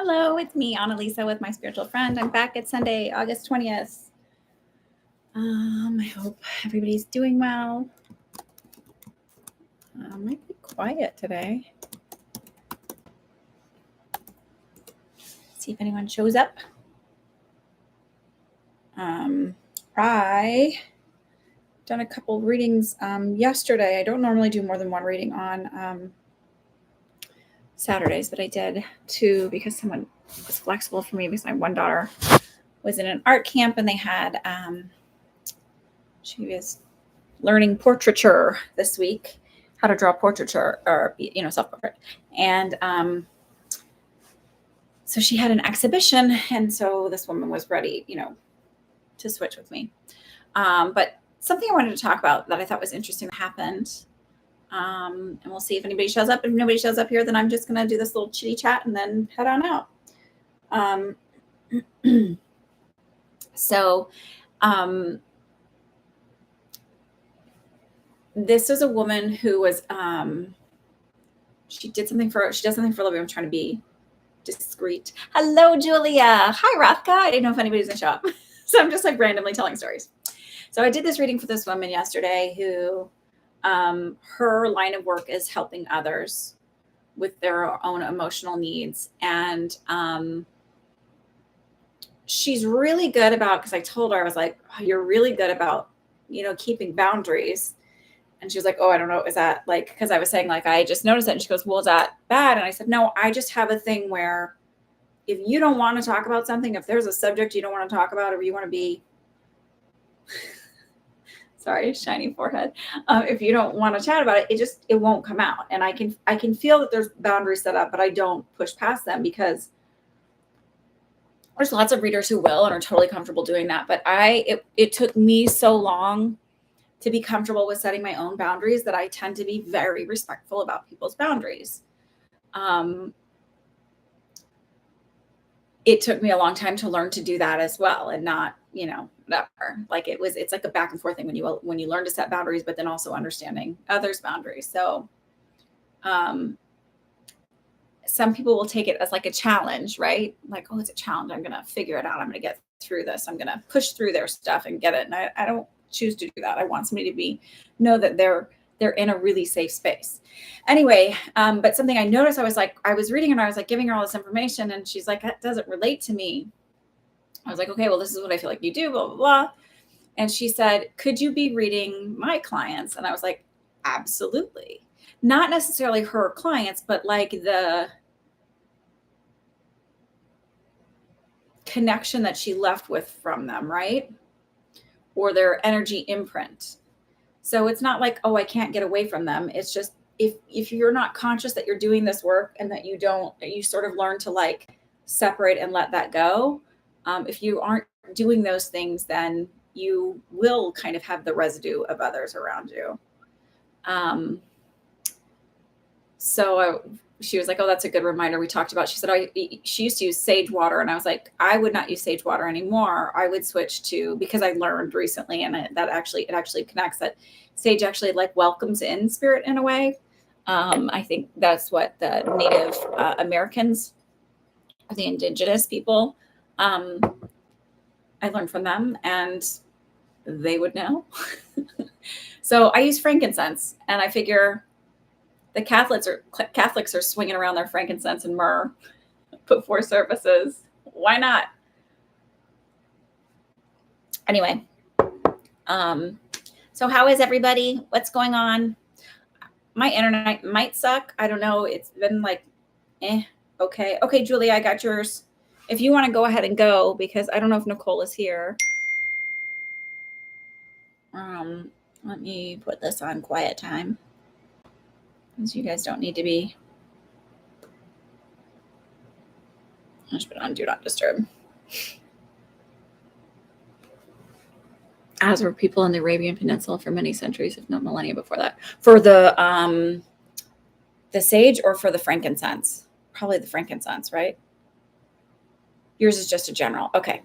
Hello, it's me, Annalisa, with my spiritual friend. I'm back at Sunday, August 20th. I hope everybody's doing well. Might be quiet today. See if anyone shows up. I done a couple readings yesterday. I don't normally do more than one reading on Saturdays, but I did two because someone was flexible for me because my one daughter was in an art camp and they had she was learning portraiture this week, how to draw portraiture or self-portrait, and so she had an exhibition, and so this woman was ready to switch with me, but something I wanted to talk about that I thought was interesting happened, and we'll see if anybody shows up. If nobody shows up here, then I'm just going to do this little chitty chat and then head on out. So this is a woman who was she does something for a living. I'm trying to be discreet. Hello, Julia. Hi, Rathka. I didn't know if anybody's gonna show up. So I'm just like randomly telling stories. So I did this reading for this woman yesterday who her line of work is helping others with their own emotional needs. And she's really good about, because I told her, I was like, oh, you're really good about, keeping boundaries. And she was like, oh, I don't know. Is that like, because I was saying like, I just noticed it. And she goes, well, is that bad? And I said, no, I just have a thing where if you don't want to talk about something, if there's a subject you don't want to talk about, or you want to be, sorry, shiny forehead. If you don't want to chat about it, it won't come out. And I can feel that there's boundaries set up, but I don't push past them because there's lots of readers who will and are totally comfortable doing that. But it took me so long to be comfortable with setting my own boundaries that I tend to be very respectful about people's boundaries. It took me a long time to learn to do that as well, and not, whatever. Like it's like a back and forth thing when you learn to set boundaries, but then also understanding others' boundaries. So, some people will take it as like a challenge, right? Like, oh, it's a challenge. I'm going to figure it out. I'm going to get through this. I'm going to push through their stuff and get it. And I don't choose to do that. I want somebody to know that they're in a really safe space. Anyway, but something I noticed, I was reading and I was like giving her all this information and she's like, that doesn't relate to me. I was like, okay, well, this is what I feel like you do, blah, blah, blah. And she said, could you be reading my clients? And I was like, absolutely. Not necessarily her clients, but like the connection that she left with from them, right? Or their energy imprint. So it's not like, oh, I can't get away from them. It's just if you're not conscious that you're doing this work and that you sort of learn to like separate and let that go. If you aren't doing those things, then you will kind of have the residue of others around you. So she was like, oh, that's a good reminder. We talked about, she said, she used to use sage water. And I was like, I would not use sage water anymore. I would switch to, because I learned recently, and it actually connects, that sage actually like welcomes in spirit in a way. I think that's what the Native Americans, or the indigenous people, I learned from them, and they would know. So I use frankincense, and I figure the Catholics are swinging around their frankincense and myrrh before services. Why not? Anyway, so how is everybody? What's going on? My internet might suck. I don't know. It's been like, okay. Okay, Julie, I got yours. If you want to go ahead and go, because I don't know if Nicole is here. Let me put this on quiet time, because you guys don't need to be. I should put it on do not disturb. As were people in the Arabian Peninsula for many centuries, if not millennia before that. For the sage or for the frankincense? Probably the frankincense, right? Yours is just a general. Okay.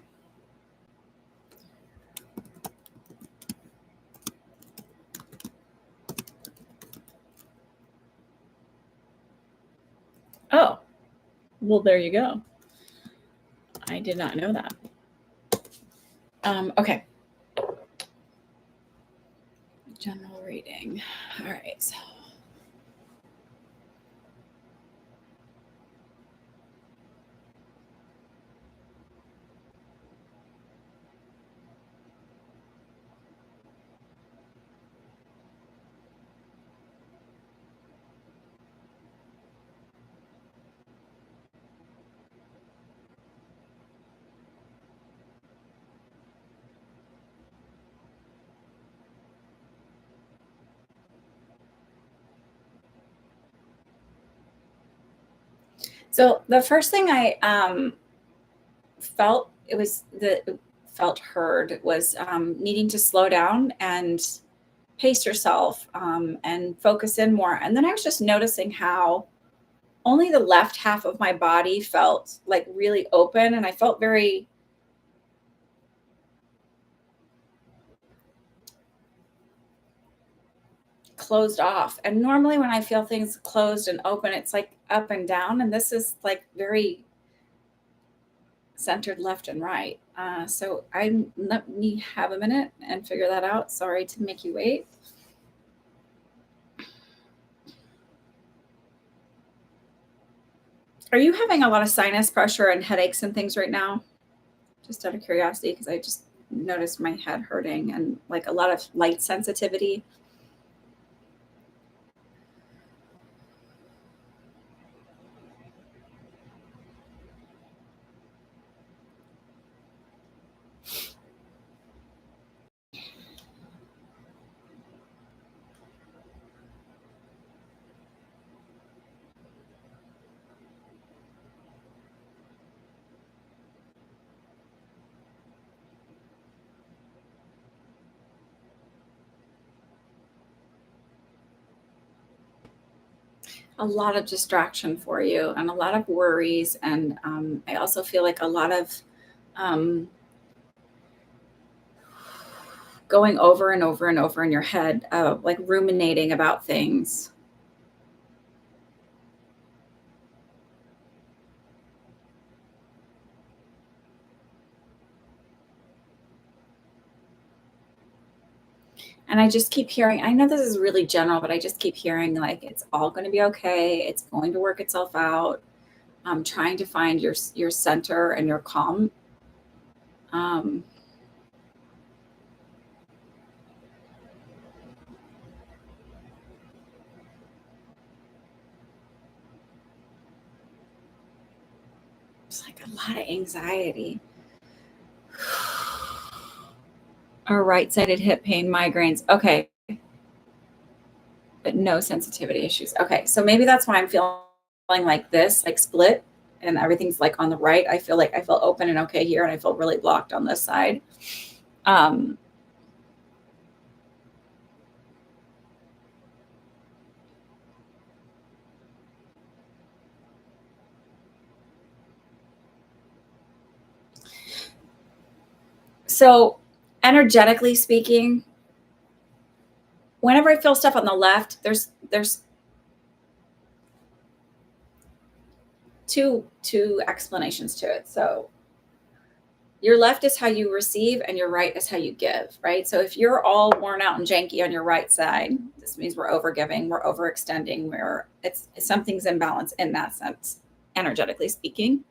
Oh, well, there you go. I did not know that. Okay. General reading. All right. So. So the first thing I felt heard was needing to slow down and pace yourself and focus in more. And then I was just noticing how only the left half of my body felt like really open, and I felt very closed off. And normally when I feel things closed and open, it's like up and down, and this is like very centered left and right. So let me have a minute and figure that out. Sorry to make you wait. Are you having a lot of sinus pressure and headaches and things right now? Just out of curiosity, because I just noticed my head hurting and like a lot of light sensitivity. A lot of distraction for you and a lot of worries. And I also feel like a lot of um, going over and over and over in your head, like ruminating about things. And I just keep hearing, I know this is really general, but I just keep hearing like it's all going to be okay. It's going to work itself out. Trying to find your center and your calm. Um, it's like a lot of anxiety. Or right-sided hip pain, migraines. Okay, but no sensitivity issues. Okay, so maybe that's why I'm feeling like this, like split, and everything's like on the right. I feel like I feel open and okay here, and I feel really blocked on this side. Um, so energetically speaking, whenever I feel stuff on the left, there's two explanations to it. So your left is how you receive and your right is how you give, right? So if you're all worn out and janky on your right side, this means we're overgiving, we're overextending, it's something's imbalance in that sense, energetically speaking.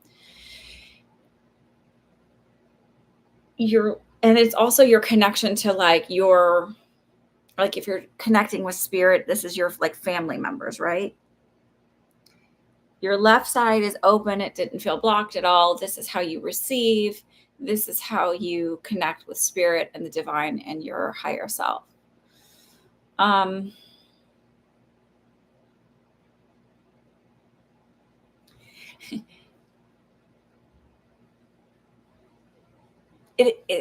And it's also your connection to like if you're connecting with spirit, this is your like family members, right? Your left side is open. It didn't feel blocked at all. This is how you receive. This is how you connect with spirit and the divine and your higher self. Um,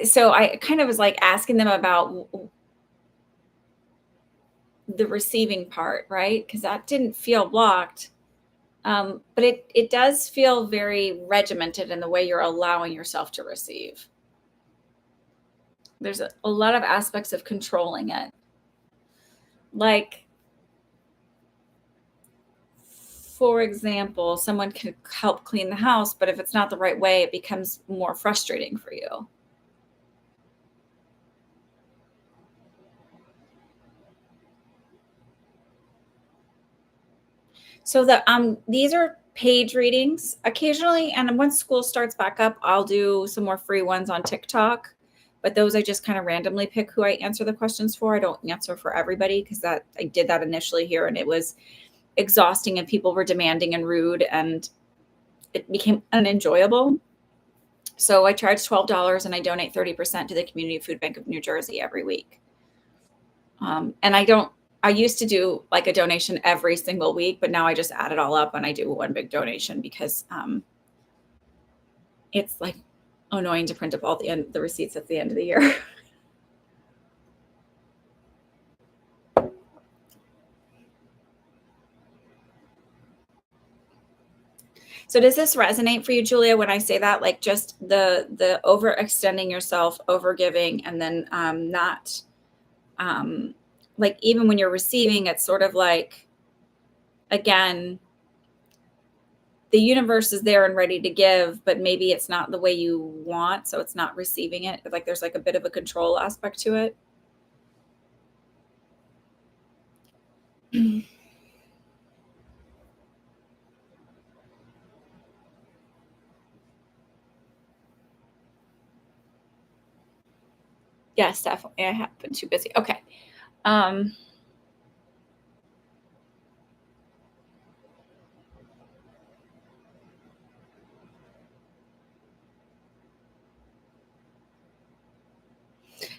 so I kind of was like asking them about the receiving part, right? Because that didn't feel blocked. But it does feel very regimented in the way you're allowing yourself to receive. There's a lot of aspects of controlling it. Like for example, someone could help clean the house, but if it's not the right way, it becomes more frustrating for you. So these are page readings occasionally, and once school starts back up, I'll do some more free ones on TikTok. But those I just kind of randomly pick who I answer the questions for. I don't answer for everybody because that I did that initially here and it was exhausting and people were demanding and rude and it became unenjoyable. So I charge $12 and I donate 30% to the Community Food Bank of New Jersey every week. And I used to do like a donation every single week, but now I just add it all up and I do one big donation because it's like annoying to print up all the receipts at the end of the year. So does this resonate for you, Julia, when I say that? Like just the overextending yourself, overgiving, and then not like even when you're receiving, it's sort of like, again, the universe is there and ready to give, but maybe it's not the way you want, so it's not receiving it. Like there's like a bit of a control aspect to it. Yes, definitely. I have been too busy. Okay. Um,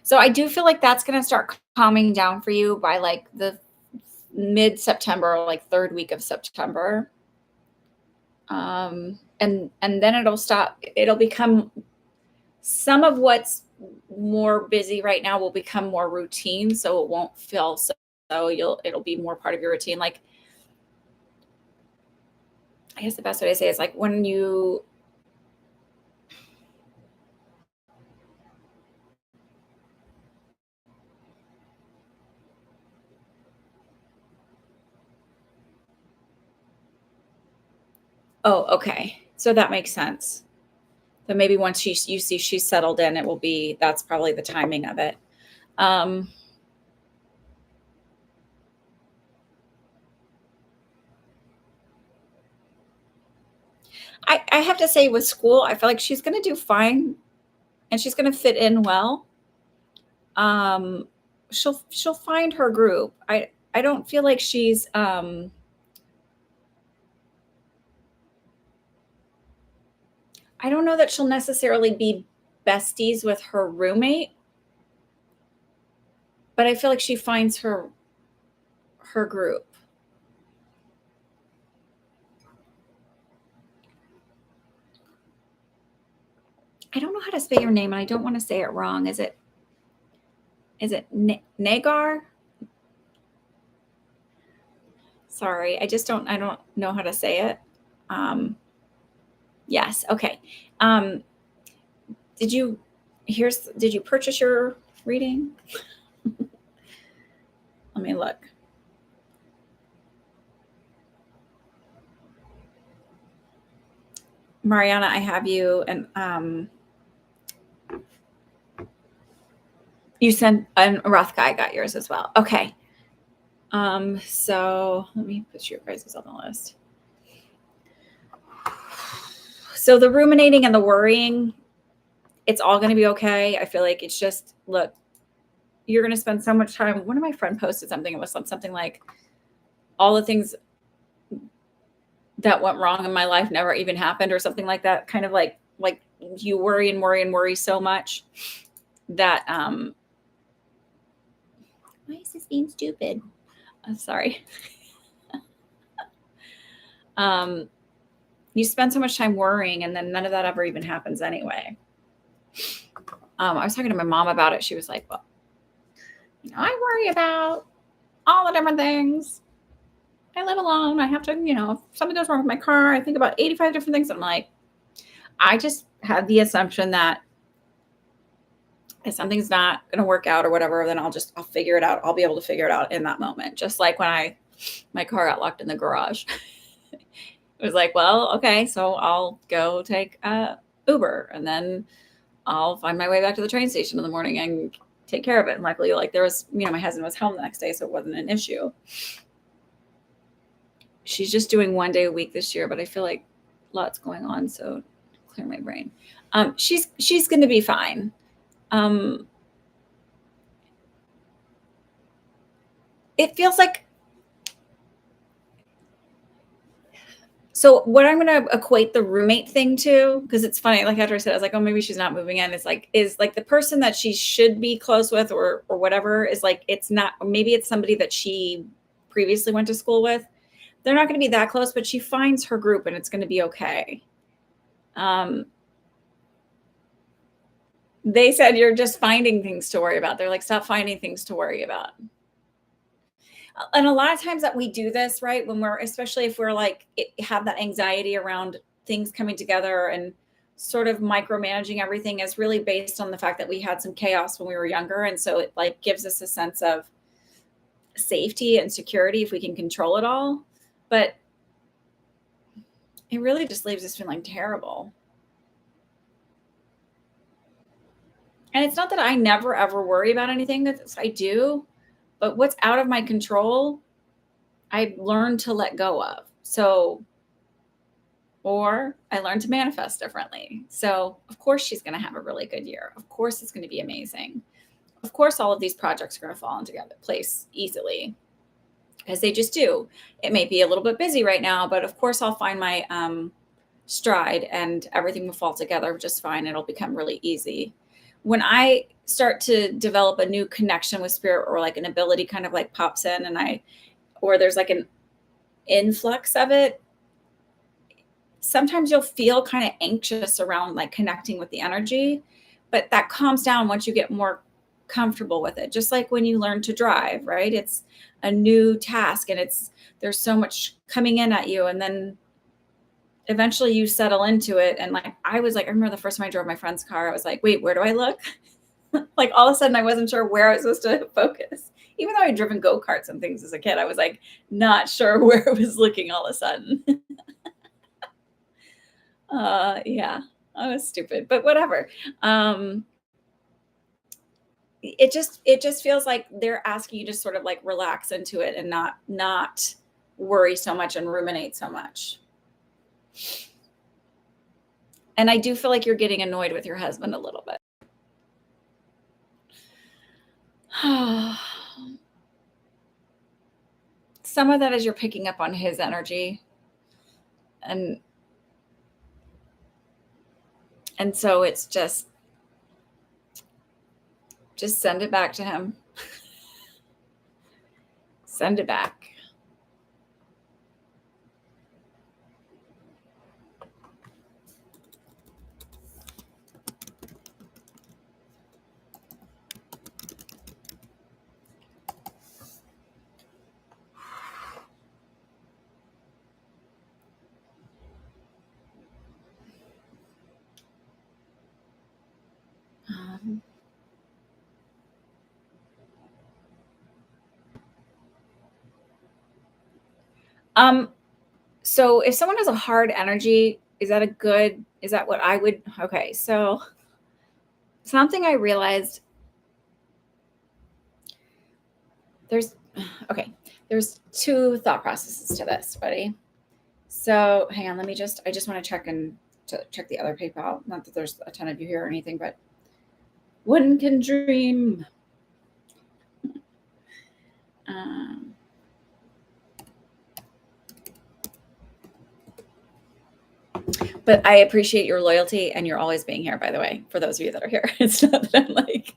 so I do feel like that's going to start calming down for you by like the mid-September, like third week of September. And then it'll stop. It'll become some of what's more busy right now will become more routine, so it won't feel so it'll be more part of your routine. Like I guess the best way to say it is like when you oh, okay. So that makes sense. So maybe once you see she's settled in, it will be that's probably the timing of it. Um, I have to say with school, I feel like she's going to do fine and she's going to fit in well. Um, she'll find her group. I don't feel like she's I don't know that she'll necessarily be besties with her roommate, but I feel like she finds her group. I don't know how to spell your name and I don't want to say it wrong. Is it Nagar? Sorry, I don't know how to say it. Yes, okay. Um, did you purchase your reading? Let me look. Mariana, I have you and you sent and Rothka, I got yours as well. Okay. So let me put your prices on the list. So the ruminating and the worrying, it's all going to be okay. I feel like it's just, look, you're going to spend so much time. One of my friends posted something. It was something like all the things that went wrong in my life never even happened or something like that. Kind of like you worry and worry and worry so much that, why is this being stupid? I'm sorry. You spend so much time worrying and then none of that ever even happens anyway. I was talking to my mom about it. She was like, well, I worry about all the different things. I live alone. I have to, if something goes wrong with my car, I think about 85 different things. I'm like, I just had the assumption that if something's not going to work out or whatever, then I'll figure it out. I'll be able to figure it out in that moment. Just like when my car got locked in the garage. It was like, well, okay, so I'll go take Uber, and then I'll find my way back to the train station in the morning and take care of it. And luckily, like there was, my husband was home the next day, so it wasn't an issue. She's just doing 1 day a week this year, but I feel like lots going on, so clear my brain. She's going to be fine. It feels like, so what I'm going to equate the roommate thing to, because it's funny, like after I said, I was like, oh, maybe she's not moving in. It's like, is like the person that she should be close with or whatever is like, it's not, maybe it's somebody that she previously went to school with. They're not going to be that close, but she finds her group and it's going to be okay. They said you're just finding things to worry about. They're like, stop finding things to worry about. And a lot of times that we do this, right, when we're, especially if we're like, have that anxiety around things coming together and sort of micromanaging everything, is really based on the fact that we had some chaos when we were younger. And so it like gives us a sense of safety and security if we can control it all. But it really just leaves us feeling terrible. And it's not that I never ever worry about anything, that I do, but what's out of my control, I learned to let go of. So, or I learned to manifest differently. So, of course, she's going to have a really good year. Of course, it's going to be amazing. Of course, all of these projects are going to fall into place easily, as they just do. It may be a little bit busy right now, but of course, I'll find my stride and everything will fall together just fine. It'll become really easy. When I start to develop a new connection with spirit, or like an ability kind of like pops in or there's like an influx of it, sometimes you'll feel kind of anxious around like connecting with the energy, but that calms down once you get more comfortable with it. Just like when you learn to drive, right? It's a new task and there's so much coming in at you, and then eventually you settle into it. And like, I remember the first time I drove my friend's car, I was like, wait, where do I look? Like all of a sudden I wasn't sure where I was supposed to focus. Even though I'd driven go-karts and things as a kid, I was like, not sure where I was looking all of a sudden. Yeah, I was stupid, but whatever. It just feels like they're asking you to sort of like relax into it and not worry so much and ruminate so much. And I do feel like you're getting annoyed with your husband a little bit. Some of that is you're picking up on his energy, and so it's just send it back to him. Send it back. So if someone has a hard energy, is that what I would, okay. So something I realized, there's two thought processes to this. Ready? So hang on, I just want to check the other PayPal. Not that there's a ton of you here or anything, but one can dream. But I appreciate your loyalty and you're always being here, by the way, for those of you that are here. It's not that I'm like,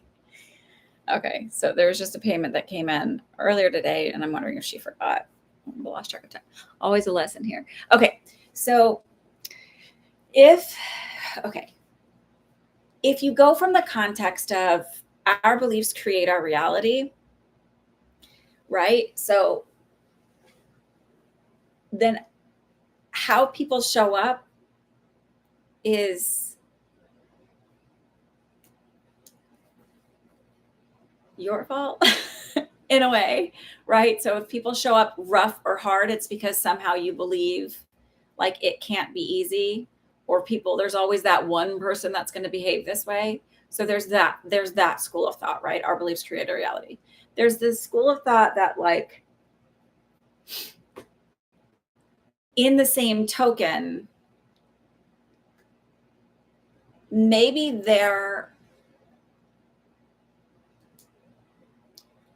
okay, so there was just a payment that came in earlier today, and I'm wondering if she forgot. I lost track of time. Always a lesson here. Okay, so if you go from the context of our beliefs create our reality, right? So then how people show up is your fault in a way, right? So if people show up rough or hard, it's because somehow you believe like it can't be easy, or people, there's always that one person that's going to behave this way. So there's that school of thought, right? Our beliefs create a reality. There's this school of thought that, like, in the same token, maybe they're,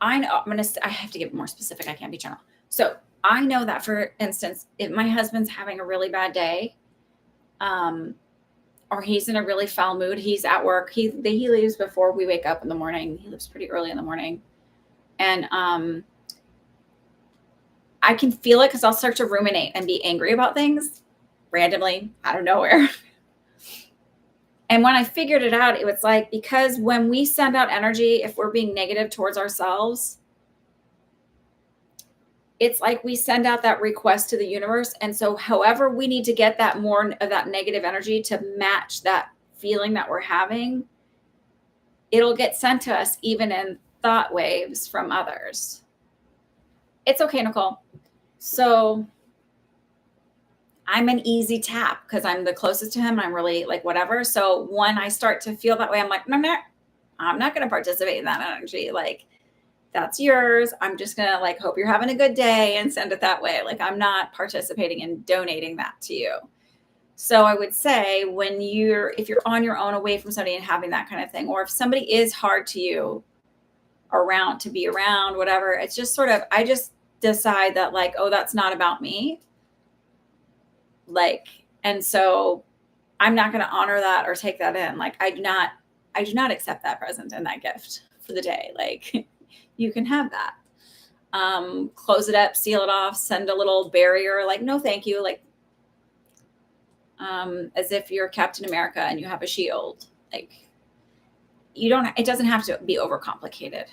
I know, I have to get more specific. I can't be general. So I know that, for instance, if my husband's having a really bad day, um, or he's in a really foul mood, he's at work, he leaves before we wake up in the morning. He leaves pretty early in the morning. And I can feel it because I'll start to ruminate and be angry about things randomly out of nowhere. And when I figured it out, it was like, because when we send out energy, if we're being negative towards ourselves, it's like we send out that request to the universe. And so however we need to get that more of that negative energy to match that feeling that we're having, it'll get sent to us even in thought waves from others. It's okay, Nicole. So I'm an easy tap because I'm the closest to him. I'm really like whatever. So when I start to feel that way, I'm like, no, I'm not going to participate in that energy. Like, that's yours. I'm just going to like hope you're having a good day and send it that way. Like, I'm not participating in donating that to you. So I would say if you're on your own away from somebody and having that kind of thing, or if somebody is hard to you to be around, whatever, it's just sort of, I just decide that like, oh, that's not about me. Like, and so I'm not going to honor that or take that in. Like, I do not accept that present and that gift for the day. Like, you can have that. Close it up, seal it off, send a little barrier, like, no, thank you. Like, as if you're Captain America and you have a shield. Like, it doesn't have to be overcomplicated.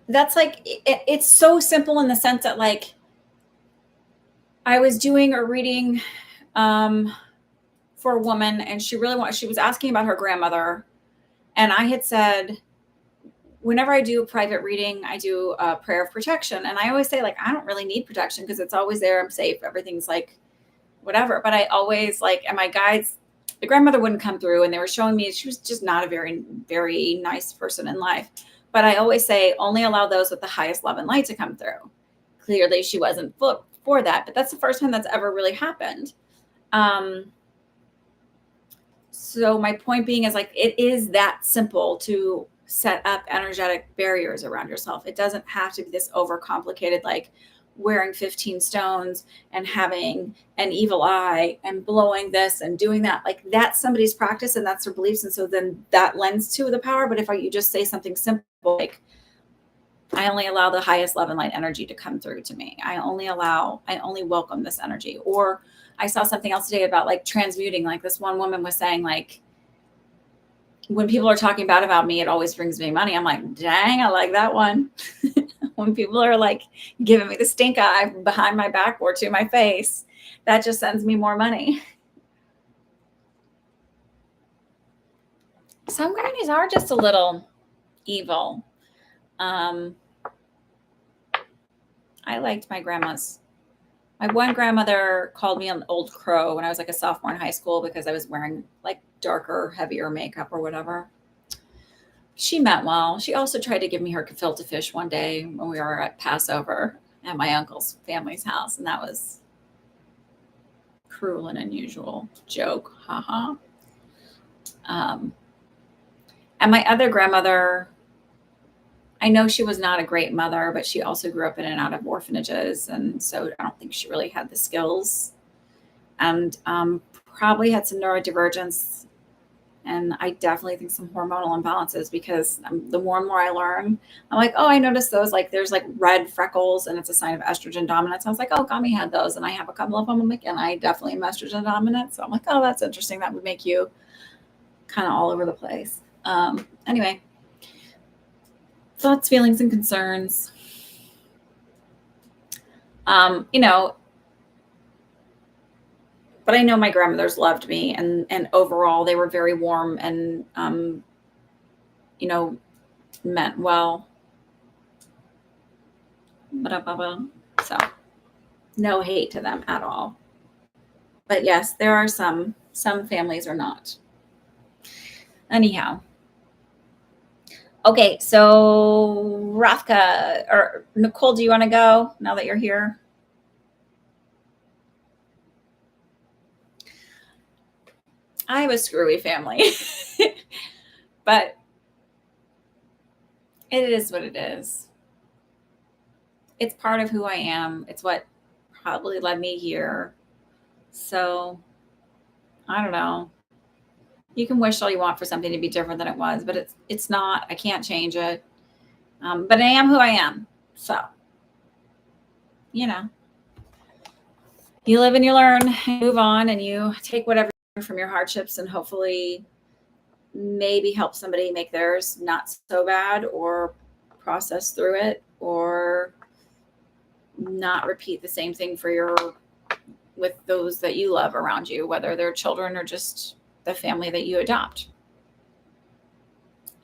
That's like, it's so simple in the sense that, like, I was doing a reading for a woman, and she was asking about her grandmother. And I had said, whenever I do a private reading, I do a prayer of protection. And I always say, like, I don't really need protection because it's always there. I'm safe. Everything's like whatever. But I always like, and my guides, the grandmother wouldn't come through, and they were showing me she was just not a very, very nice person in life. But I always say, only allow those with the highest love and light to come through. Clearly, she wasn't for that, but that's the first time that's ever really happened. So my point being is, like, it is that simple to set up energetic barriers around yourself. It doesn't have to be this overcomplicated, like wearing 15 stones and having an evil eye and blowing this and doing that. Like, that's somebody's practice and that's their beliefs. And so then that lends to the power. But if you just say something simple, like, I only allow the highest love and light energy to come through to me. I only welcome this energy. Or I saw something else today about like transmuting. Like, this one woman was saying, like, when people are talking bad about me, it always brings me money. I'm like, dang, I like that one. When people are like giving me the stink eye behind my back or to my face, that just sends me more money. Some grannies are just a little evil. I liked my grandmas. My one grandmother called me an old crow when I was like a sophomore in high school because I was wearing like darker, heavier makeup or whatever. She meant well. She also tried to give me her gefilte fish one day when we were at Passover at my uncle's family's house. And that was cruel and unusual joke. Haha. And my other grandmother, I know she was not a great mother, but she also grew up in and out of orphanages. And so I don't think she really had the skills, and probably had some neurodivergence. And I definitely think some hormonal imbalances, because the more and more I learn, I'm like, oh, I noticed those. Like, there's like red freckles and it's a sign of estrogen dominance. I was like, oh, Gami had those. And I have a couple of them. I'm like, and I definitely am estrogen dominant. So I'm like, oh, that's interesting. That would make you kind of all over the place. Anyway, thoughts, feelings, and concerns. But I know my grandmothers loved me, and overall they were very warm and you know, meant well. So no hate to them at all. But yes, there are some families are not. Anyhow. Okay, so Rafka or Nicole, do you want to go now that you're here? I have a screwy family, but it is what it is. It's part of who I am. It's what probably led me here. So I don't know. You can wish all you want for something to be different than it was, but it's not. I can't change it. But I am who I am. So, you know, you live and you learn, move on, and you take whatever from your hardships and hopefully maybe help somebody make theirs not so bad, or process through it, or not repeat the same thing with those that you love around you, whether they're children or just the family that you adopt.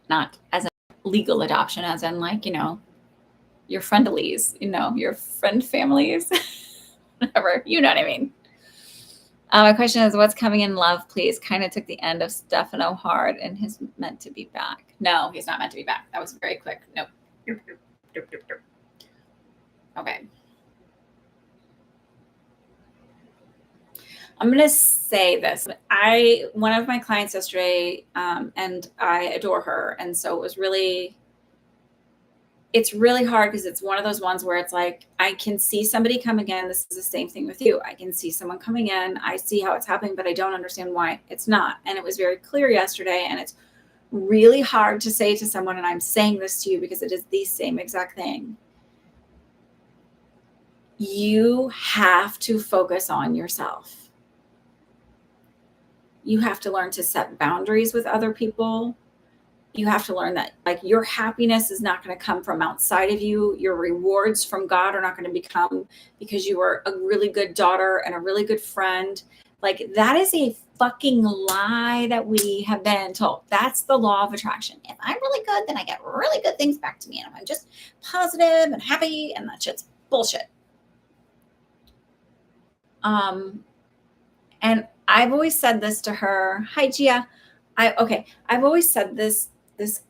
Not as a legal adoption, as in like, your friendlies, your friend families, whatever, you know what I mean? My question is, what's coming in love, please? Kind of took the end of Stefano hard and he's meant to be back. No, he's not meant to be back. That was very quick. Nope. Okay. I'm going to say this. One of my clients yesterday, and I adore her. And so it's really hard because it's one of those ones where it's like, I can see somebody coming in. This is the same thing with you. I can see someone coming in. I see how it's happening, but I don't understand why it's not. And it was very clear yesterday. And it's really hard to say to someone, and I'm saying this to you because it is the same exact thing. You have to focus on yourself. You have to learn to set boundaries with other people. You have to learn that like your happiness is not going to come from outside of you. Your rewards from God are not going to become because you were a really good daughter and a really good friend. Like that is a fucking lie that we have been told. That's the law of attraction. If I'm really good, then I get really good things back to me. And I'm just positive and happy, and that shit's bullshit. And I've always said this to her. Hi, Gia. I've always said this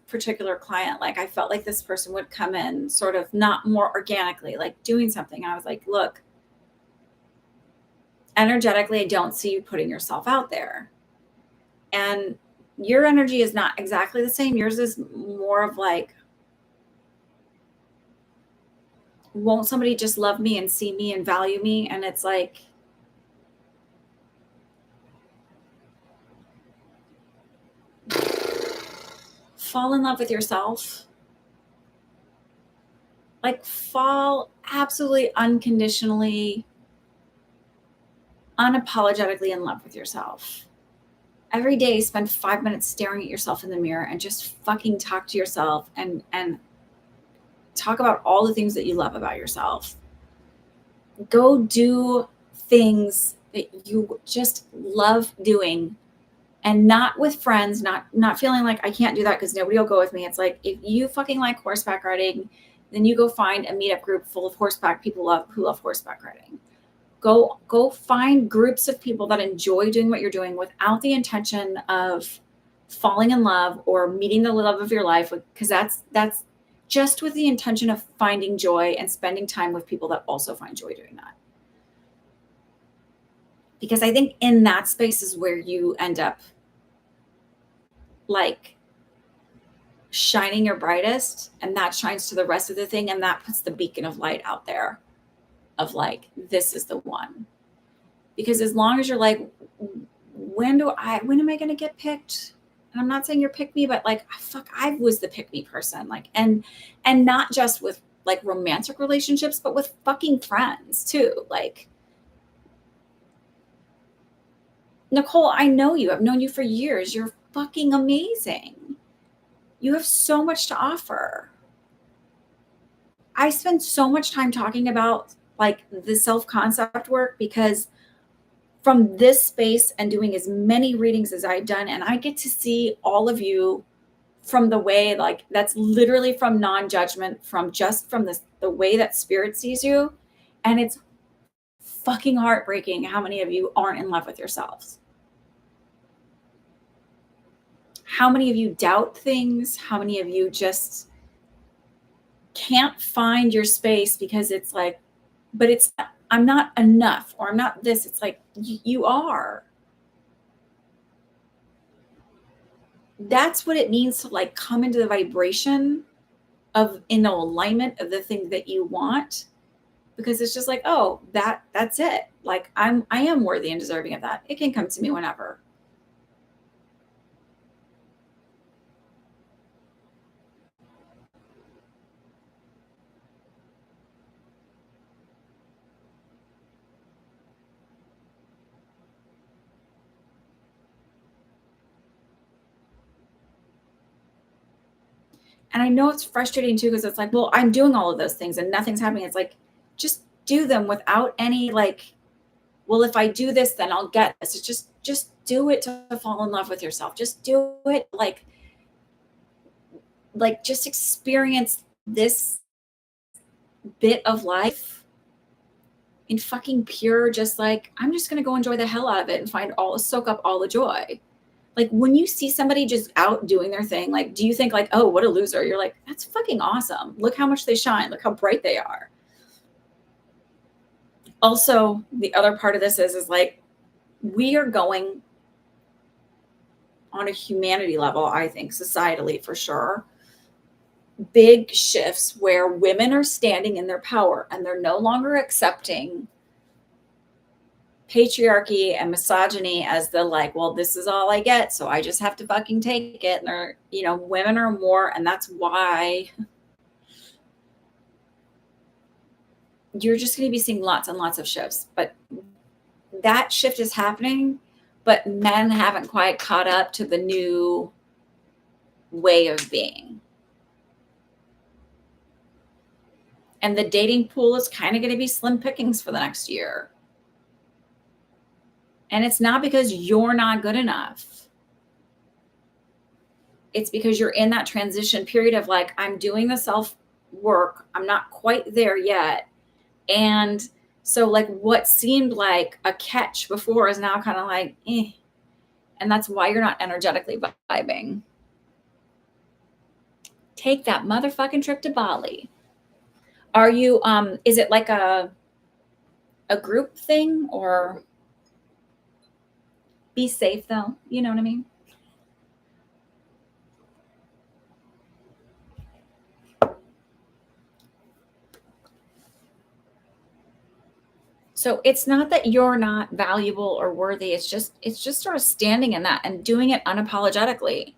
particular client, like I felt like this person would come in sort of not more organically, like doing something. I was like, look, energetically, I don't see you putting yourself out there. And your energy is not exactly the same. Yours is more of like, won't somebody just love me and see me and value me? And it's like, fall in love with yourself. Like fall absolutely unconditionally, unapologetically in love with yourself. Every day, spend 5 minutes staring at yourself in the mirror and just fucking talk to yourself and talk about all the things that you love about yourself. Go do things that you just love doing, and not with friends, not feeling like I can't do that because nobody will go with me. It's like, if you fucking like horseback riding, then you go find a meetup group full of horseback people who love horseback riding. Go find groups of people that enjoy doing what you're doing without the intention of falling in love or meeting the love of your life, because that's just with the intention of finding joy and spending time with people that also find joy doing that. Because I think in that space is where you end up like shining your brightest, and that shines to the rest of the thing, and that puts the beacon of light out there of like, this is the one. Because as long as you're like, when am I going to get picked? And I'm not saying you're pick me, but like, fuck, I was the pick me person. Like, and not just with like romantic relationships, but with fucking friends too. Like, Nicole, I know you. I've known you for years. You're fucking amazing. You have so much to offer. I spend so much time talking about like the self-concept work because from this space and doing as many readings as I've done, and I get to see all of you from the way, like, that's literally from non-judgment, from just from the way that spirit sees you. And it's fucking heartbreaking how many of you aren't in love with yourselves. How many of you doubt things? How many of you just can't find your space because it's like, but it's, I'm not enough, or I'm not this. It's like, you are. That's what it means to like come into the vibration of in alignment of the thing that you want, because it's just like, oh, that's it. Like I am worthy and deserving of that. It can come to me whenever. And I know it's frustrating too, because it's like, well, I'm doing all of those things and nothing's happening. It's like, just do them without any like, well, if I do this, then I'll get this. It's just do it to fall in love with yourself. Just do it like just experience this bit of life in fucking pure, just like, I'm just gonna go enjoy the hell out of it and soak up all the joy. Like when you see somebody just out doing their thing, like, do you think like, oh, what a loser? You're like, that's fucking awesome. Look how much they shine. Look how bright they are. Also, the other part of this is like, we are going on a humanity level, I think, societally for sure, big shifts where women are standing in their power and they're no longer accepting patriarchy and misogyny as the like, well, this is all I get, so I just have to fucking take it. And they're, you know, women are more, and that's why you're just going to be seeing lots and lots of shifts. But that shift is happening, but men haven't quite caught up to the new way of being. And the dating pool is kind of going to be slim pickings for the next year. And it's not because you're not good enough. It's because you're in that transition period of like, I'm doing the self work. I'm not quite there yet. And so like what seemed like a catch before is now kind of like, eh. And that's why you're not energetically vibing. Take that motherfucking trip to Bali. Are you, is it like a group thing, or be safe though? You know what I mean? So it's not that you're not valuable or worthy. It's just sort of standing in that and doing it unapologetically.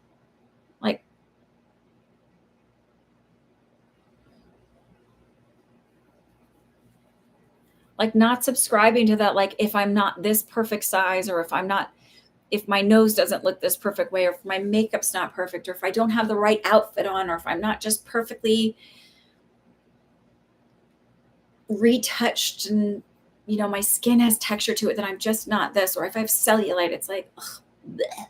Like not subscribing to that, like, if I'm not this perfect size, or if my nose doesn't look this perfect way, or if my makeup's not perfect, or if I don't have the right outfit on, or if I'm not just perfectly retouched and, you know, my skin has texture to it, that I'm just not this, or if I have cellulite, it's like, ugh, bleh,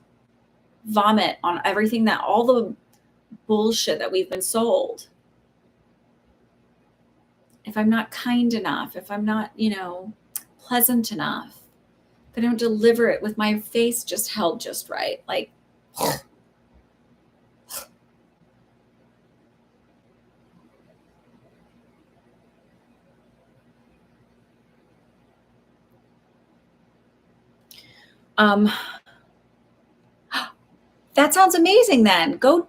vomit on everything, that all the bullshit that we've been sold. If I'm not kind enough, if I'm not, you know, pleasant enough, if I don't deliver it with my face just held just right, like, that sounds amazing. Then go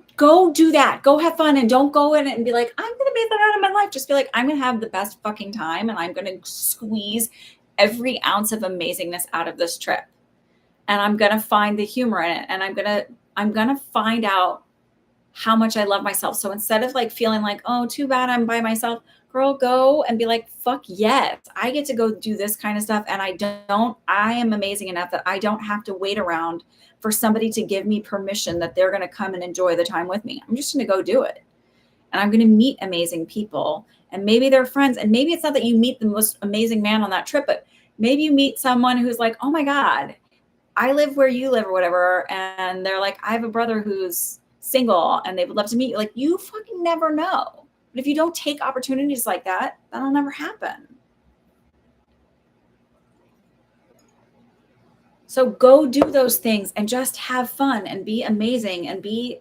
do that. Go have fun, and don't go in it and be like, I'm going to make that out of my life. Just be like, I'm going to have the best fucking time, and I'm going to squeeze every ounce of amazingness out of this trip. And I'm going to find the humor in it. And I'm going to find out how much I love myself. So instead of like feeling like, oh, too bad I'm by myself, girl, go and be like, fuck yes, I get to go do this kind of stuff. And I am amazing enough that I don't have to wait around for somebody to give me permission that they're going to come and enjoy the time with me. I'm just going to go do it. And I'm going to meet amazing people, and maybe they're friends. And maybe it's not that you meet the most amazing man on that trip, but Maybe you meet someone who's like, oh my God, I live where you live or whatever. And they're like, I have a brother who's single and they would love to meet you. Like, you fucking never know. But if you don't take opportunities like that, that'll never happen. So go do those things and just have fun and be amazing and be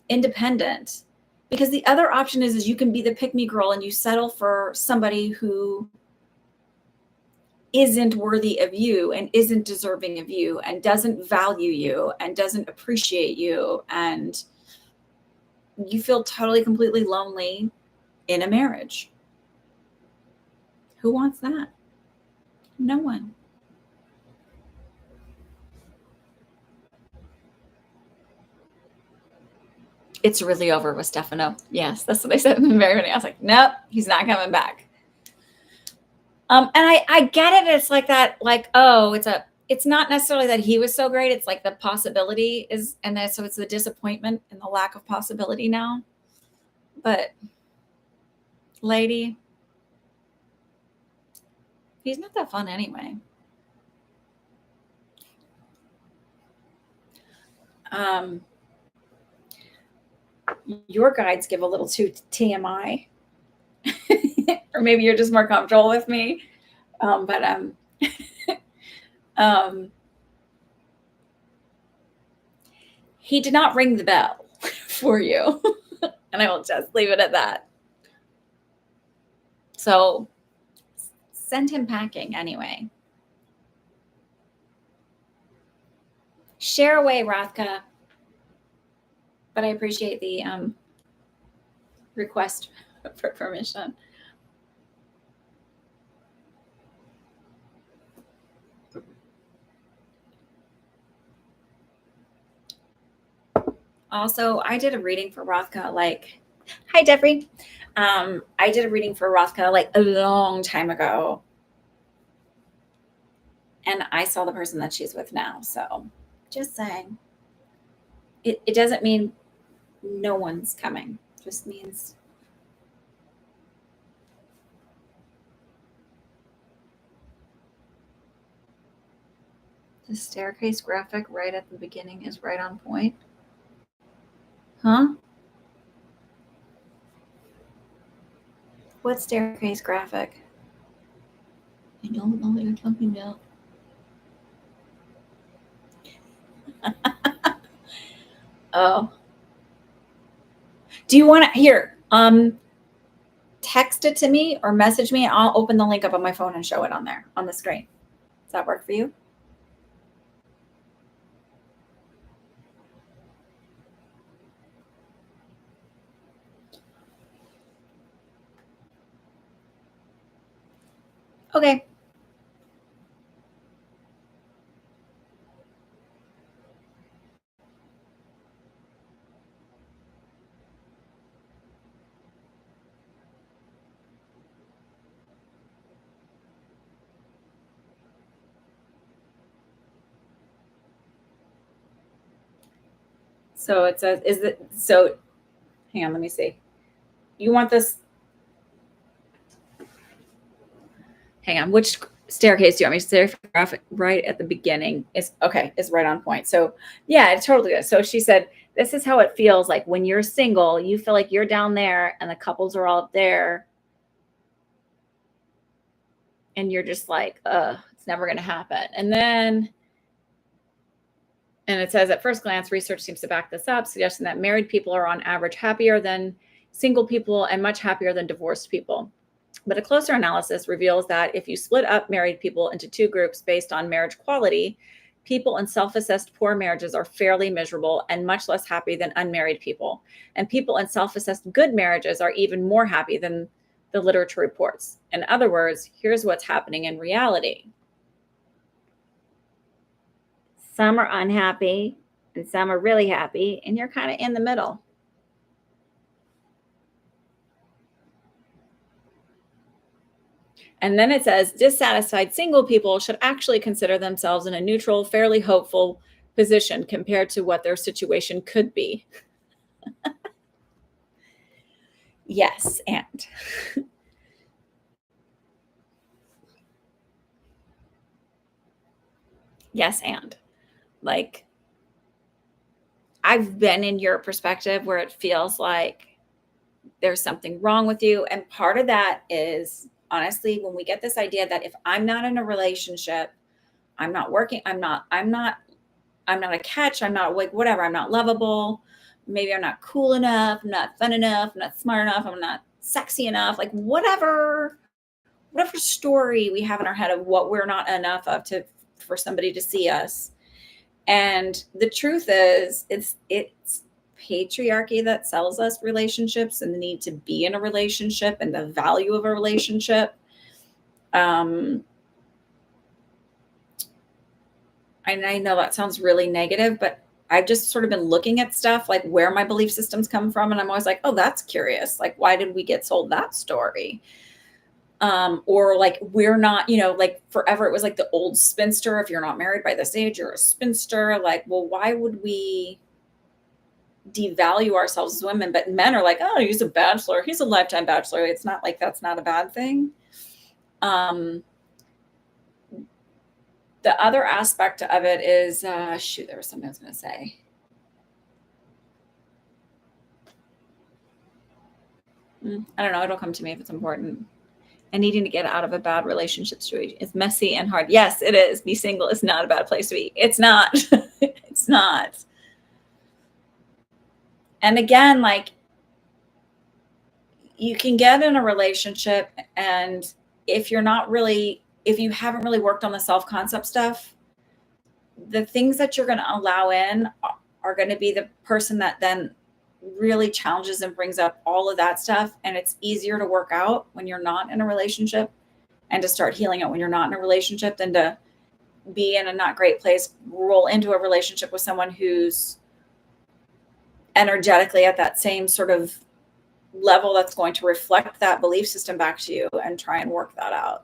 independent. Because the other option is you can be the pick-me girl and you settle for somebody who isn't worthy of you and isn't deserving of you and doesn't value you and doesn't appreciate you, and you feel totally completely lonely in a marriage. Who wants that? No one. It's really over with Stefano. Yes, that's what they said in the very beginning. I was like, nope, he's not coming back. And I get it. It's like that, like, oh, it's not necessarily that he was so great. It's like the possibility is, and then so it's the disappointment and the lack of possibility now. But lady, he's not that fun anyway. Your guides give a little too TMI, or maybe you're just more comfortable with me. But he did not ring the bell for you. And I will just leave it at that. So send him packing anyway. Share away, Rathka. But I appreciate the request for permission. Also, I did a reading for Rothka, like, hi, Jeffrey. I did a reading for Rothka like a long time ago. And I saw the person that she's with now. So just saying. It doesn't mean no one's coming. It just means the staircase graphic right at the beginning is right on point. Huh? What staircase graphic? I don't know what you're talking about. Oh. Do you want to here? Text it to me or message me. I'll open the link up on my phone and show it on there on the screen. Does that work for you? Okay. So it says, is it so? Hang on, let me see. You want this? Hang on, which staircase do you want me to say? Graphic right at the beginning is okay, is right on point. So yeah, it totally is. So she said, this is how it feels like when you're single, you feel like you're down there and the couples are all up there. And you're just like, it's never going to happen. And it says, at first glance, research seems to back this up, suggesting that married people are on average happier than single people and much happier than divorced people. But a closer analysis reveals that if you split up married people into two groups based on marriage quality, people in self-assessed poor marriages are fairly miserable and much less happy than unmarried people. And people in self-assessed good marriages are even more happy than the literature reports. In other words, here's what's happening in reality. Some are unhappy and some are really happy, and you're kind of in the middle. And then it says, dissatisfied single people should actually consider themselves in a neutral, fairly hopeful position compared to what their situation could be. Yes, and Yes, and like I've been in your perspective where it feels like there's something wrong with you. And part of that is honestly when we get this idea that if I'm not in a relationship, I'm not working, I'm not a catch, I'm not like whatever, I'm not lovable. Maybe I'm not cool enough, I'm not fun enough, I'm not smart enough, I'm not sexy enough, like whatever story we have in our head of what we're not enough of to for somebody to see us. And the truth is it's patriarchy that sells us relationships and the need to be in a relationship and the value of a relationship. Um and I know that sounds really negative, but I've just sort of been looking at stuff like where my belief systems come from. And I'm always like, oh, that's curious. Like, why did we get sold that story? Or like, we're not, like forever, it was like the old spinster. If you're not married by this age, you're a spinster. Like, well, why would we devalue ourselves as women? But men are like, oh, he's a bachelor. He's a lifetime bachelor. It's not like that's not a bad thing. The other aspect of it is, shoot, there was something I was going to say. I don't know. It'll come to me if it's important. And needing to get out of a bad relationship situation is messy and hard. Yes, it is. Be single is not a bad place to be. It's not. It's not. And again, like you can get in a relationship and if you haven't really worked on the self-concept stuff, the things that you're going to allow in are going to be the person that then really challenges and brings up all of that stuff. And it's easier to work out when you're not in a relationship and to start healing it when you're not in a relationship than to be in a not great place, roll into a relationship with someone who's energetically at that same sort of level that's going to reflect that belief system back to you and try and work that out.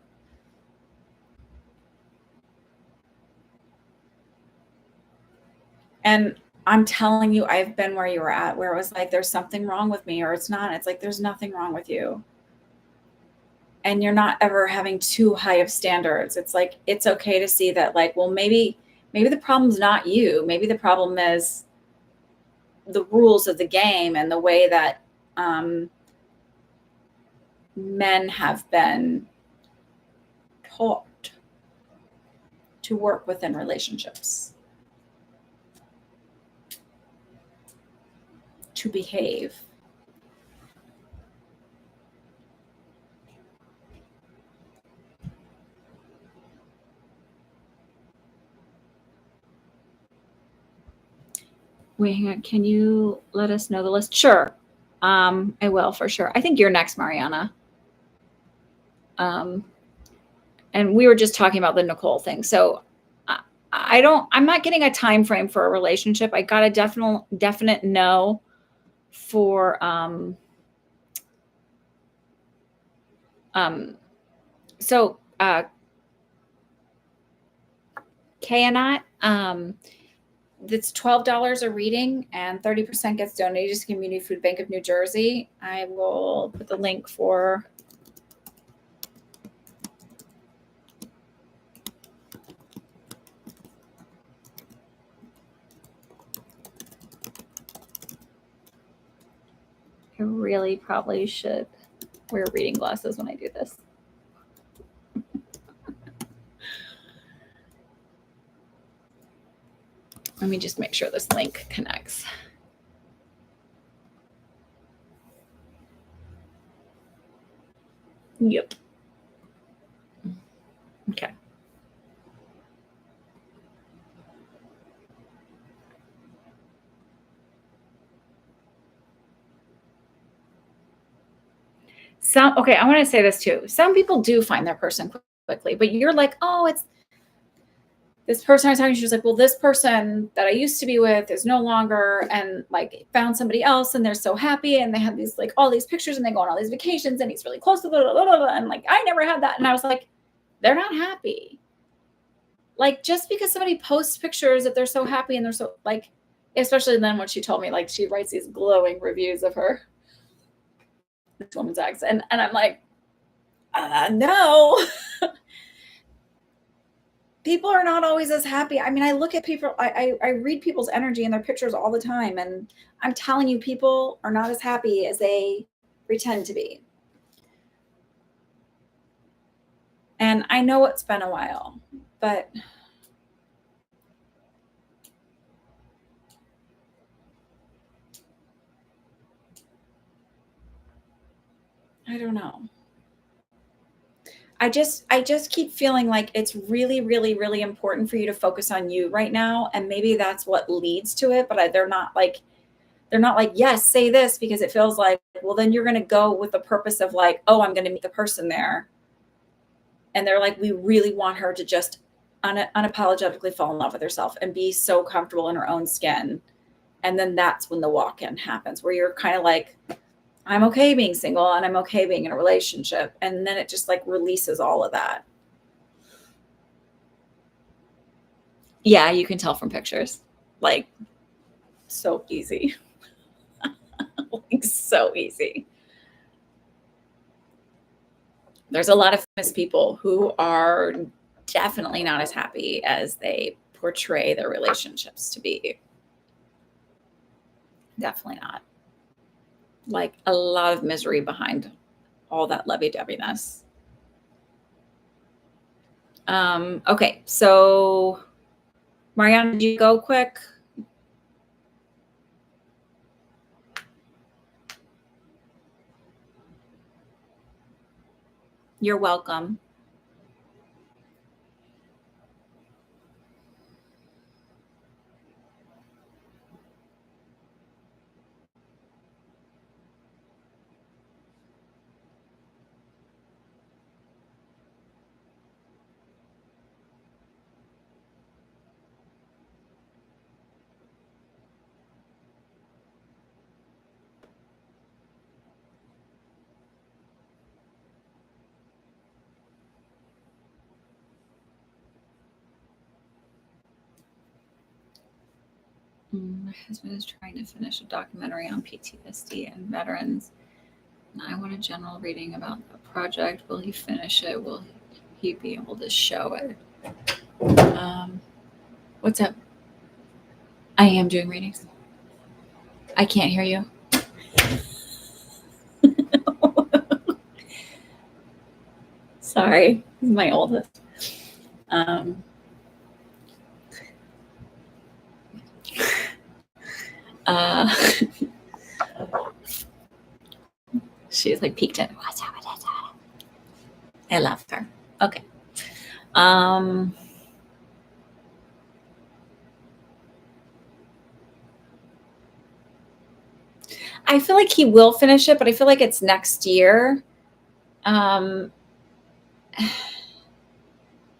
And I'm telling you, I've been where you were at, where it was like, there's something wrong with me, or it's not. It's like, there's nothing wrong with you. And you're not ever having too high of standards. It's like, it's okay to see that, like, well, maybe the problem's not you. Maybe the problem is the rules of the game and the way that men have been taught to work within relationships, to behave. Wait, hang on. Can you let us know the list? Sure. I will for sure. I think you're next, Mariana. And we were just talking about the Nicole thing. So I'm not getting a time frame for a relationship. I got a definite no for, Kayanat, that's $12 a reading and 30% gets donated to Community Food Bank of New Jersey. I will put the link for I really probably should wear reading glasses when I do this. Let me just make sure this link connects. Yep. Okay. Okay, I want to say this too. Some people do find their person quickly, but you're like, oh, it's this person I was talking to. She was like, well, this person that I used to be with is no longer, and like found somebody else, and they're so happy, and they have these like all these pictures, and they go on all these vacations, and he's really close to and like I never had that, and I was like, they're not happy. Like just because somebody posts pictures that they're so happy and they're so like, especially then when she told me like she writes these glowing reviews of her this woman's ex, and I'm like, no. people are not always as happy. I mean, I look at people, I read people's energy and their pictures all the time. And I'm telling you, people are not as happy as they pretend to be. And I know it's been a while, but I don't know. I just keep feeling like it's really, really, really important for you to focus on you right now. And maybe that's what leads to it, but they're not like, yes, say this, because it feels like, well, then you're going to go with the purpose of like, oh, I'm going to meet the person there. And they're like, we really want her to just unapologetically fall in love with herself and be so comfortable in her own skin. And then that's when the walk-in happens, where you're kind of like, I'm okay being single and I'm okay being in a relationship. And then it just like releases all of that. Yeah, you can tell from pictures. Like, so easy. Like, so easy. There's a lot of famous people who are definitely not as happy as they portray their relationships to be. Definitely not. Like, a lot of misery behind all that lovey-dovey-ness. Okay, so Mariana, did you go quick? You're welcome. My husband is trying to finish a documentary on PTSD and veterans. And I want a general reading about the project. Will he finish it? Will he be able to show it? What's up? I am doing readings. I can't hear you. Sorry, he's my oldest. She's like peeked in. I love her. Okay. I feel like he will finish it, but I feel like it's next year. And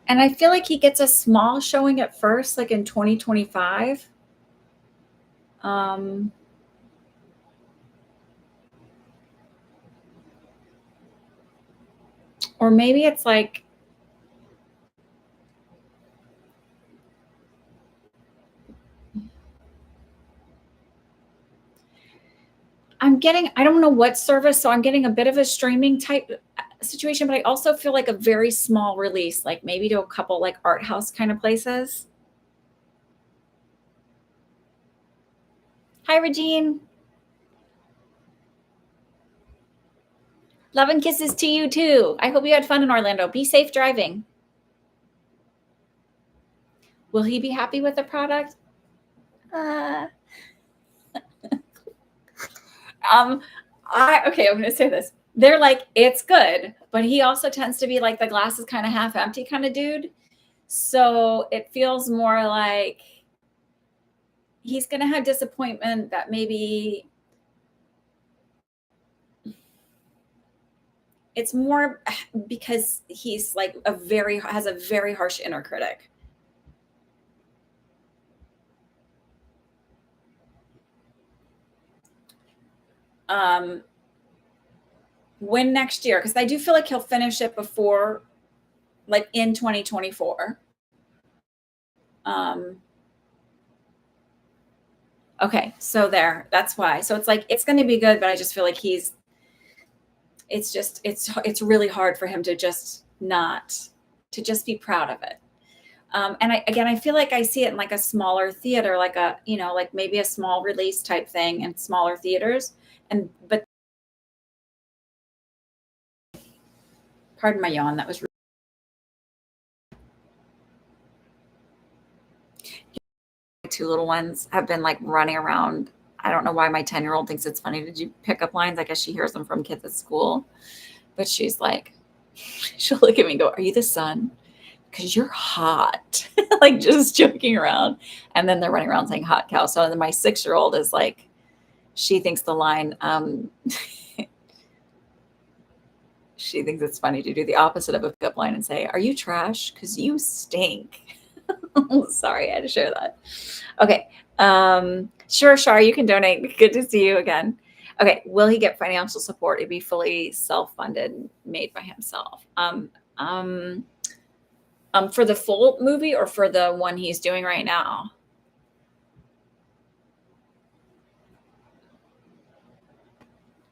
I feel like he gets a small showing at first, like in 2025. Or maybe it's like, I don't know what service, so I'm getting a bit of a streaming type situation, but I also feel like a very small release, like maybe to a couple like art house kind of places. Hi, Regine. Love and kisses to you too. I hope you had fun in Orlando. Be safe driving. Will he be happy with the product? Okay, I'm gonna say this. They're like, it's good, but he also tends to be like the glass is kind of half empty kind of dude. So it feels more like he's gonna have disappointment that maybe it's more because he's like has a very harsh inner critic. When next year, because I do feel like he'll finish it before, like in 2024. Okay, so that's why. So it's like it's going to be good, but I just feel like it's really hard for him to just be proud of it. And I feel like I see it in like a smaller theater, like a, like maybe a small release type thing in smaller theaters. But pardon my yawn, that was two little ones have been like running around. I don't know why my 10-year-old thinks it's funny to do pickup lines. I guess she hears them from kids at school, but she's like, she'll look at me and go, "Are you the son? Because you're hot." Like just joking around. And then they're running around saying hot cow. So then my 6-year-old is like, she thinks the line, she thinks it's funny to do the opposite of a pickup line and say, "Are you trash? Because you stink." Sorry, I had to share that. Okay. Sure, Shar, you can donate. Good to see you again. Okay. Will he get financial support? It'd be fully self-funded, made by himself. Um, for the full movie or for the one he's doing right now?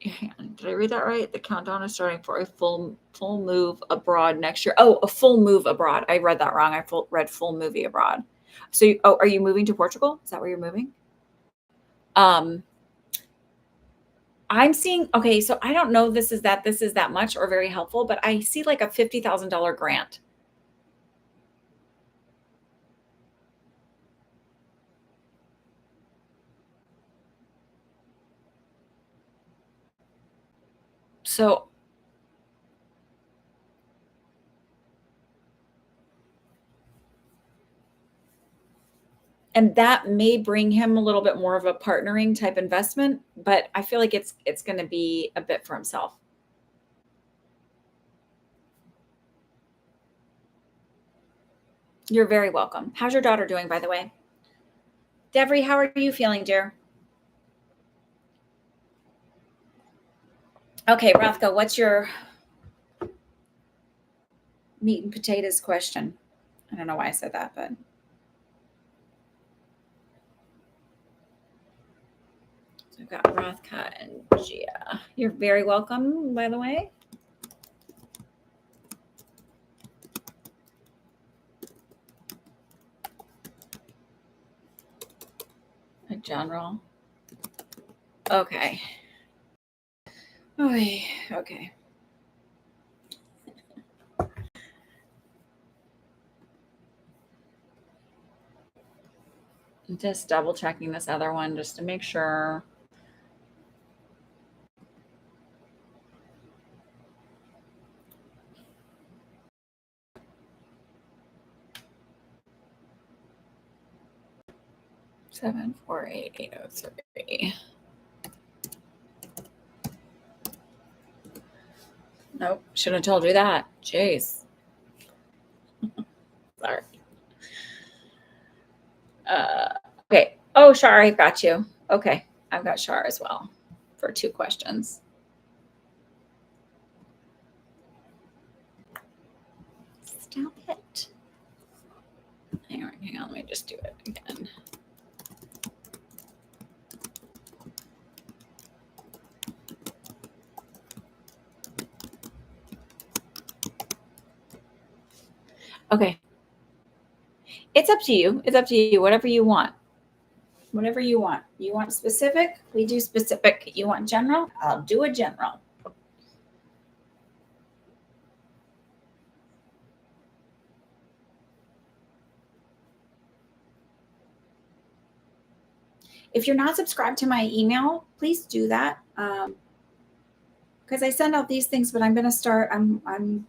Hang on, did I read that right? The countdown is starting for a full move abroad next year. Oh, a full move abroad. I read that wrong. Read full movie abroad. So, are you moving to Portugal? Is that where you're moving? Um, I'm seeing. Okay, so I don't know. If this is that much or very helpful, but I see like a $50,000 grant. So, and that may bring him a little bit more of a partnering type investment, but I feel like it's going to be a bit for himself. You're very welcome. How's your daughter doing, by the way? Devery, how are you feeling, dear? Okay, Rathka, what's your meat and potatoes question? I don't know why I said that, but so I've got Rathka and Gia. You're very welcome, by the way. A general. Okay. Okay. Just double checking this other one just to make sure. Seven four eight 803. Nope, should have told you that. Jeez. Sorry. Okay. Oh, Shar, I got you. Okay. I've got Shar as well for 2 questions. Stop it. Hang on. Let me just do it again. Okay. It's up to you. It's up to you. Whatever you want. Whatever you want. You want specific? We do specific. You want general? I'll do a general. If you're not subscribed to my email, please do that. Because I send out these things, but I'm going to start. I'm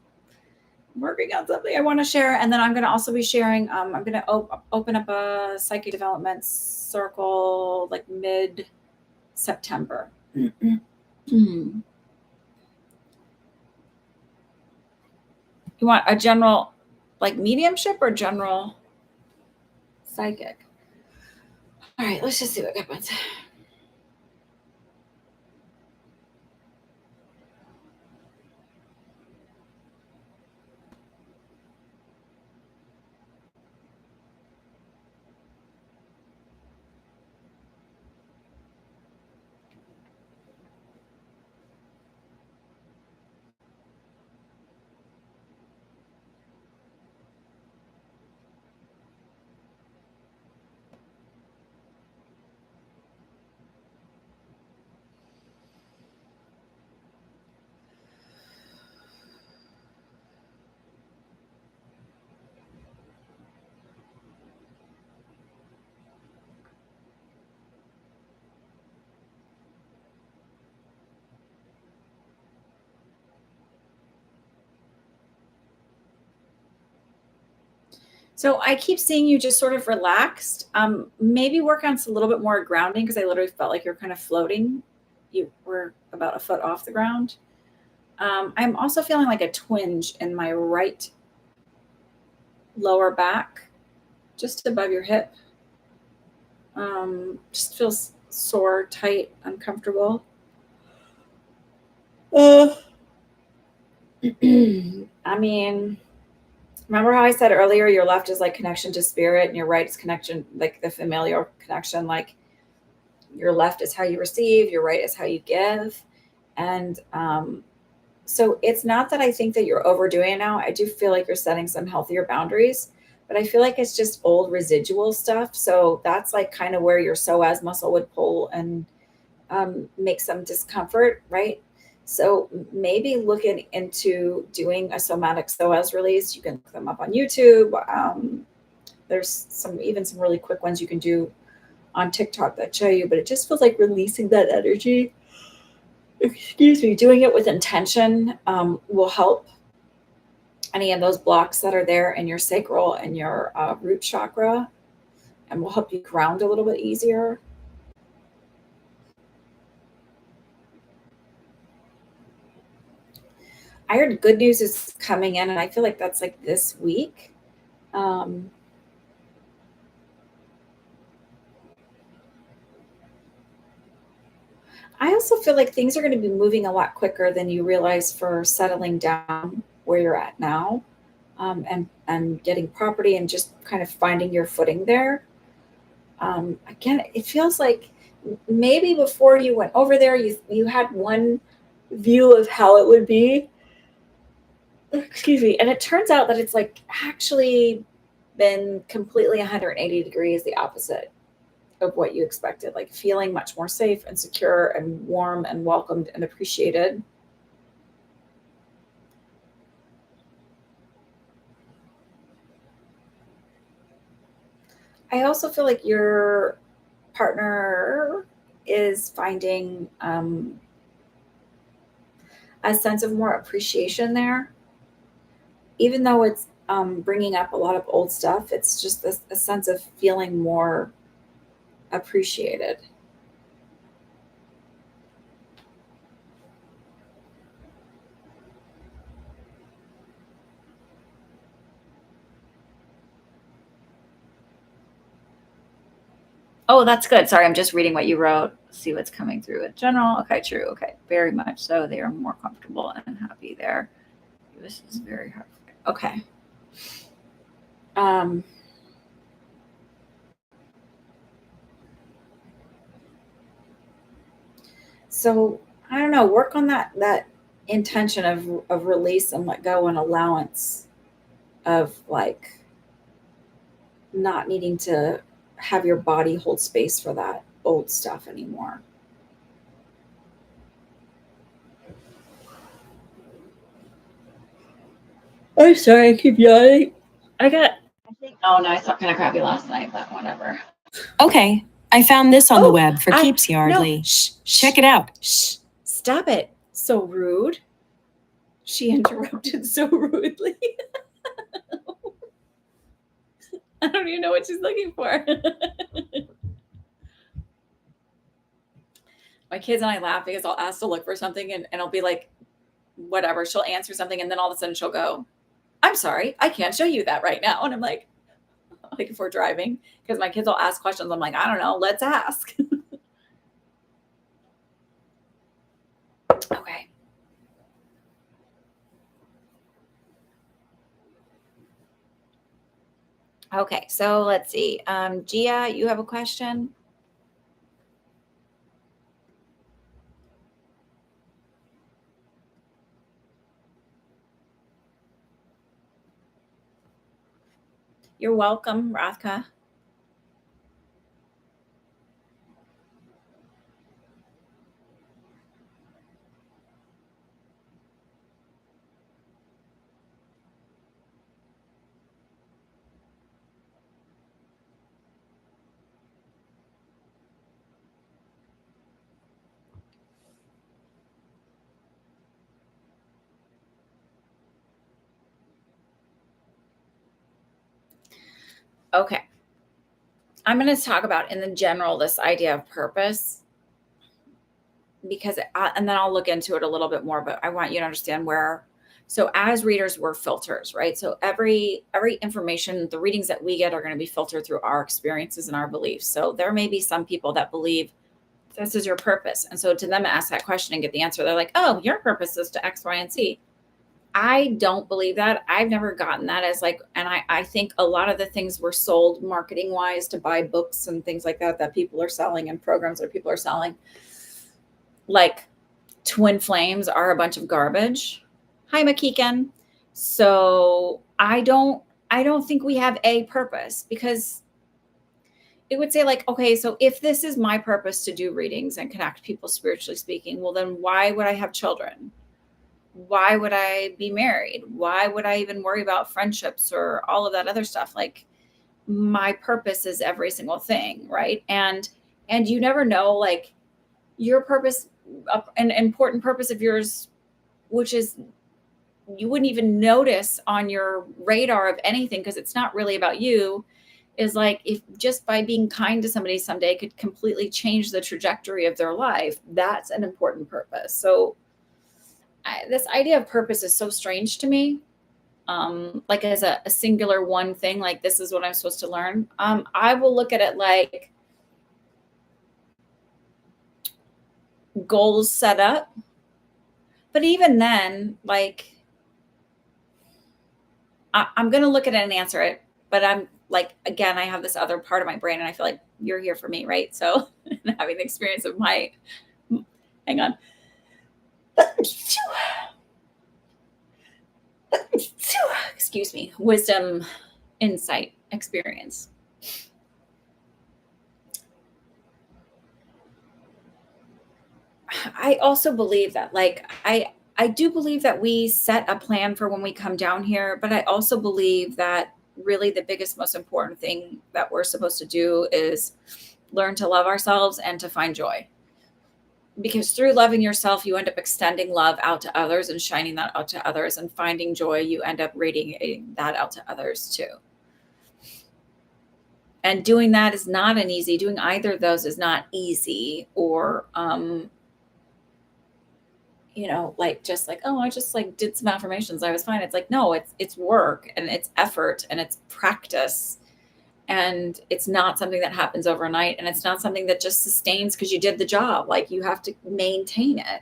working on something I want to share, and then I'm going to also be sharing. I'm going to open up a psychic development circle like mid September. You want a general, like mediumship or general psychic? All right, let's just see what happens. So I keep seeing you just sort of relaxed. Maybe work on a little bit more grounding because I literally felt like you're kind of floating. You were about a foot off the ground. I'm also feeling like a twinge in my right lower back, just above your hip. Just feels sore, tight, uncomfortable. Uh, I mean, remember how I said earlier your left is like connection to spirit and your right is connection, like the familial connection, like your left is how you receive, your right is how you give. And so it's not that I think that you're overdoing it now. I do feel like you're setting some healthier boundaries, but I feel like it's just old residual stuff. So that's like kind of where your psoas muscle would pull and make some discomfort, right? So maybe looking into doing a somatic psoas release. You can look them up on YouTube. There's even some really quick ones you can do on TikTok that show you, but it just feels like releasing that energy. Excuse me, doing it with intention will help any of those blocks that are there in your sacral and your root chakra, and will help you ground a little bit easier. I heard good news is coming in, and I feel like that's like this week. Um, I also feel like things are going to be moving a lot quicker than you realize for settling down where you're at now, and getting property and just kind of finding your footing there. Again, it feels like maybe before you went over there, you had one view of how it would be. Excuse me, and it turns out that it's like actually been completely 180 degrees the opposite of what you expected, like feeling much more safe and secure and warm and welcomed and appreciated. I also feel like your partner is finding a sense of more appreciation there, even though it's bringing up a lot of old stuff. It's just a sense of feeling more appreciated. Oh, that's good. Sorry, I'm just reading what you wrote. See what's coming through in general. Okay, true. Okay, very much so. They are more comfortable and happy there. This is very hard. Okay. Um, so I don't know. Work on that intention of release and let go and allowance of like not needing to have your body hold space for that old stuff anymore. I'm sorry, I keep yawning. I got. I think. Oh no, I slept kind of crappy last night, but whatever. Okay, I found this on the Oh, web for keeps no, Yardley. shh, Check it out. Shh, stop it. So rude. She interrupted so rudely. I don't even know what she's looking for. My kids and I laugh because I'll ask to look for something and I'll be like, whatever. She'll answer something and then all of a sudden she'll go, I'm sorry, I can't show you that right now. And I'm like if we're driving, because my kids will ask questions. I'm like, I don't know, let's ask. Okay. Okay, so let's see. Gia, you have a question? You're welcome, Rathka. Okay. I'm going to talk about in the general this idea of purpose because and then I'll look into it a little bit more, but I want you to understand where. So as readers, we're filters, right? So every information, the readings that we get are going to be filtered through our experiences and our beliefs. So there may be some people that believe this is your purpose. And so to them ask that question and get the answer, they're like, oh, your purpose is to X, Y, and Z. I don't believe that. I've never gotten that as like, and I think a lot of the things were sold marketing wise to buy books and things like that, that people are selling and programs that people are selling. Like Twin Flames are a bunch of garbage. Hi, McKeegan. So I don't think we have a purpose because it would say like, okay, so if this is my purpose to do readings and connect people spiritually speaking, well, then why would I have children? Why would I be married? Why would I even worry about friendships or all of that other stuff? Like my purpose is every single thing, right? And you never know, like your purpose, an important purpose of yours, which is you wouldn't even notice on your radar of anything because it's not really about you, is like if just by being kind to somebody someday could completely change the trajectory of their life. That's an important purpose. So this idea of purpose is so strange to me. Like as a singular one thing, like this is what I'm supposed to learn. I will look at it like goals set up. But even then, like I'm going to look at it and answer it. But I'm like, again, I have this other part of my brain and I feel like you're here for me, right? So having the experience of my, hang on. Excuse me, wisdom, insight, experience. I also believe that like I do believe that we set a plan for when we come down here, but I also believe that really the biggest most important thing that we're supposed to do is learn to love ourselves and to find joy. Because through loving yourself, you end up extending love out to others and shining that out to others, and finding joy, you end up radiating that out to others too. And doing that is not an easy, doing either of those is not easy or like just like, oh, I just like did some affirmations, I was fine. It's like, no, it's work and it's effort and it's practice. And it's not something that happens overnight. And it's not something that just sustains because you did the job. Like you have to maintain it.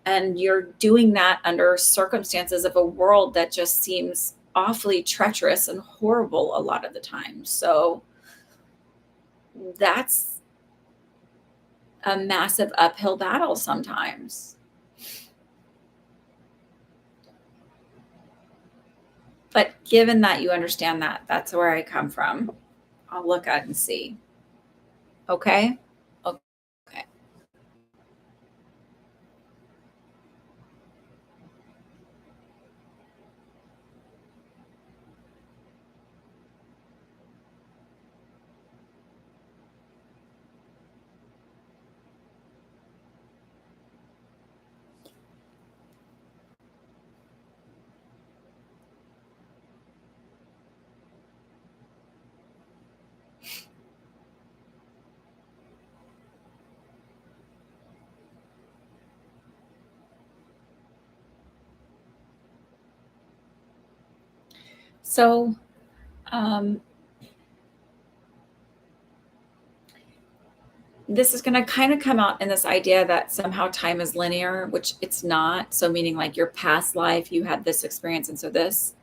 And you're doing that under circumstances of a world that just seems awfully treacherous and horrible a lot of the time. So that's a massive uphill battle sometimes. But given that you understand that, that's where I come from. I'll look at and see. Okay? Okay. So, this is going to kind of come out in this idea that somehow time is linear, which it's not. So, meaning like your past life, you had this experience, and so this,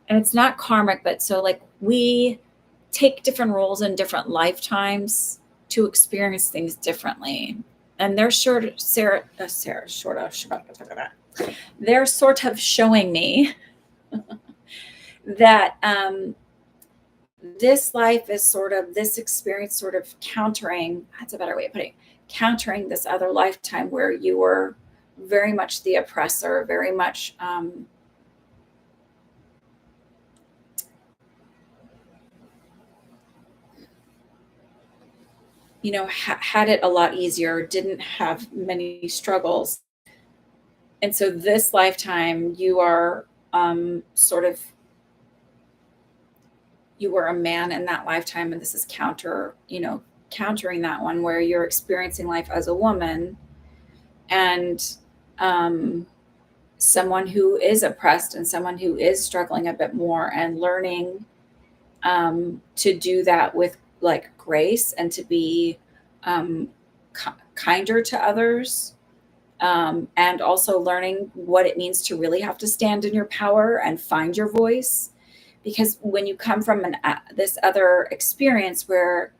and it's not karmic, but so like we take different roles in different lifetimes to experience things differently. And they're they're sort of showing me that this life is sort of this experience sort of countering, that's a better way of putting it, countering this other lifetime where you were very much the oppressor, very much had it a lot easier, didn't have many struggles. And so this lifetime, you are sort of, you were a man in that lifetime, and this is countering that one where you're experiencing life as a woman, and someone who is oppressed and someone who is struggling a bit more, and learning to do that with like grace, and to be kinder to others, and also learning what it means to really have to stand in your power and find your voice. Because when you come from this other experience where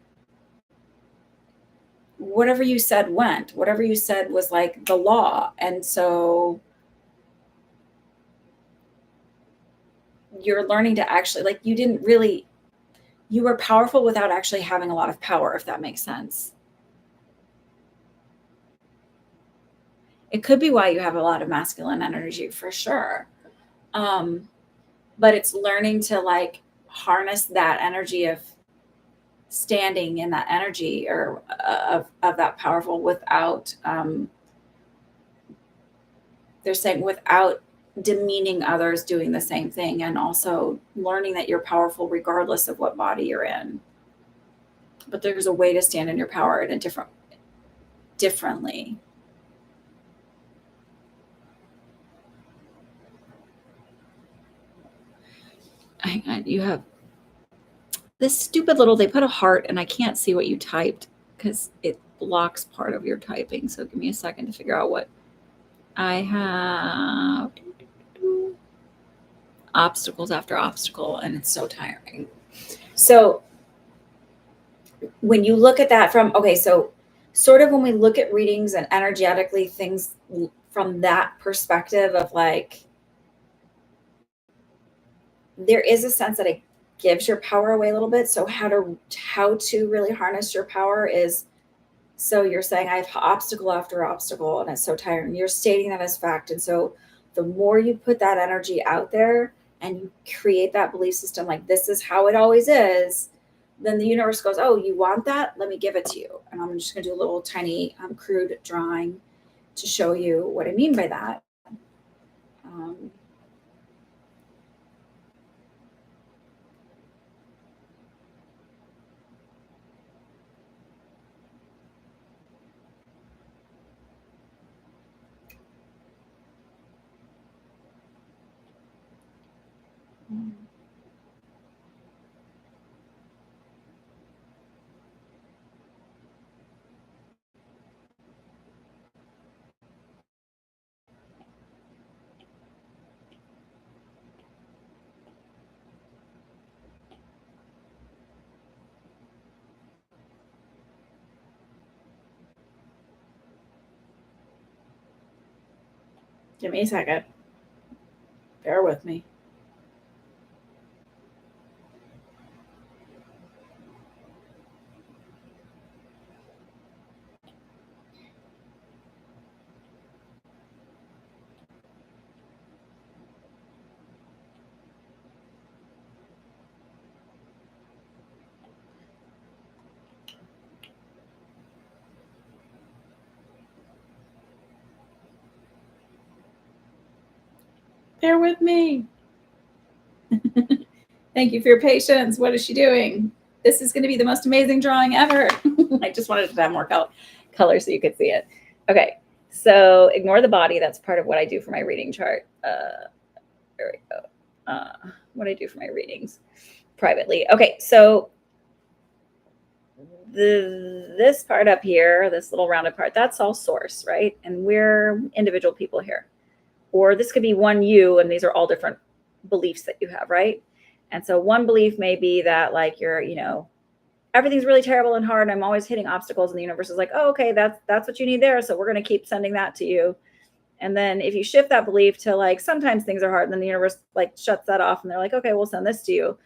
whatever you said went, whatever you said was like the law, and so you're learning to actually, like, you were powerful without actually having a lot of power, if that makes sense. It could be why you have a lot of masculine energy, for sure. But it's learning to like harness that energy of standing in that energy, or of that powerful, without they're saying without demeaning others doing the same thing, and also learning that you're powerful regardless of what body you're in. But there's a way to stand in your power in a differently. Hang on, you have this stupid little, they put a heart and I can't see what you typed because it blocks part of your typing. So give me a second to figure out what I have. Obstacles after obstacle, and it's so tiring. So when you look at that from, okay, so sort of when we look at readings and energetically things from that perspective of like, there is a sense that it gives your power away a little bit. So how to really harness your power is, so you're saying I have obstacle after obstacle and it's so tiring. You're stating that as fact. And so the more you put that energy out there and you create that belief system, like this is how it always is, then the universe goes, oh, you want that? Let me give it to you. And I'm just going to do a little tiny crude drawing to show you what I mean by that. Give me a second. Bear with me. Bear with me. Thank you for your patience. What is she doing? This is going to be the most amazing drawing ever. I just wanted to have more color so you could see it. Okay, so ignore the body. That's part of what I do for my reading chart. There we go. What I do for my readings privately. Okay, so this part up here, this little rounded part, that's all source, right? And we're individual people here. Or this could be one you, and these are all different beliefs that you have, right? And so one belief may be that like you're, everything's really terrible and hard, and I'm always hitting obstacles, and the universe is like, oh, okay, that's what you need there. So we're going to keep sending that to you. And then if you shift that belief to like, sometimes things are hard, and then the universe like shuts that off, and they're like, okay, we'll send this to you.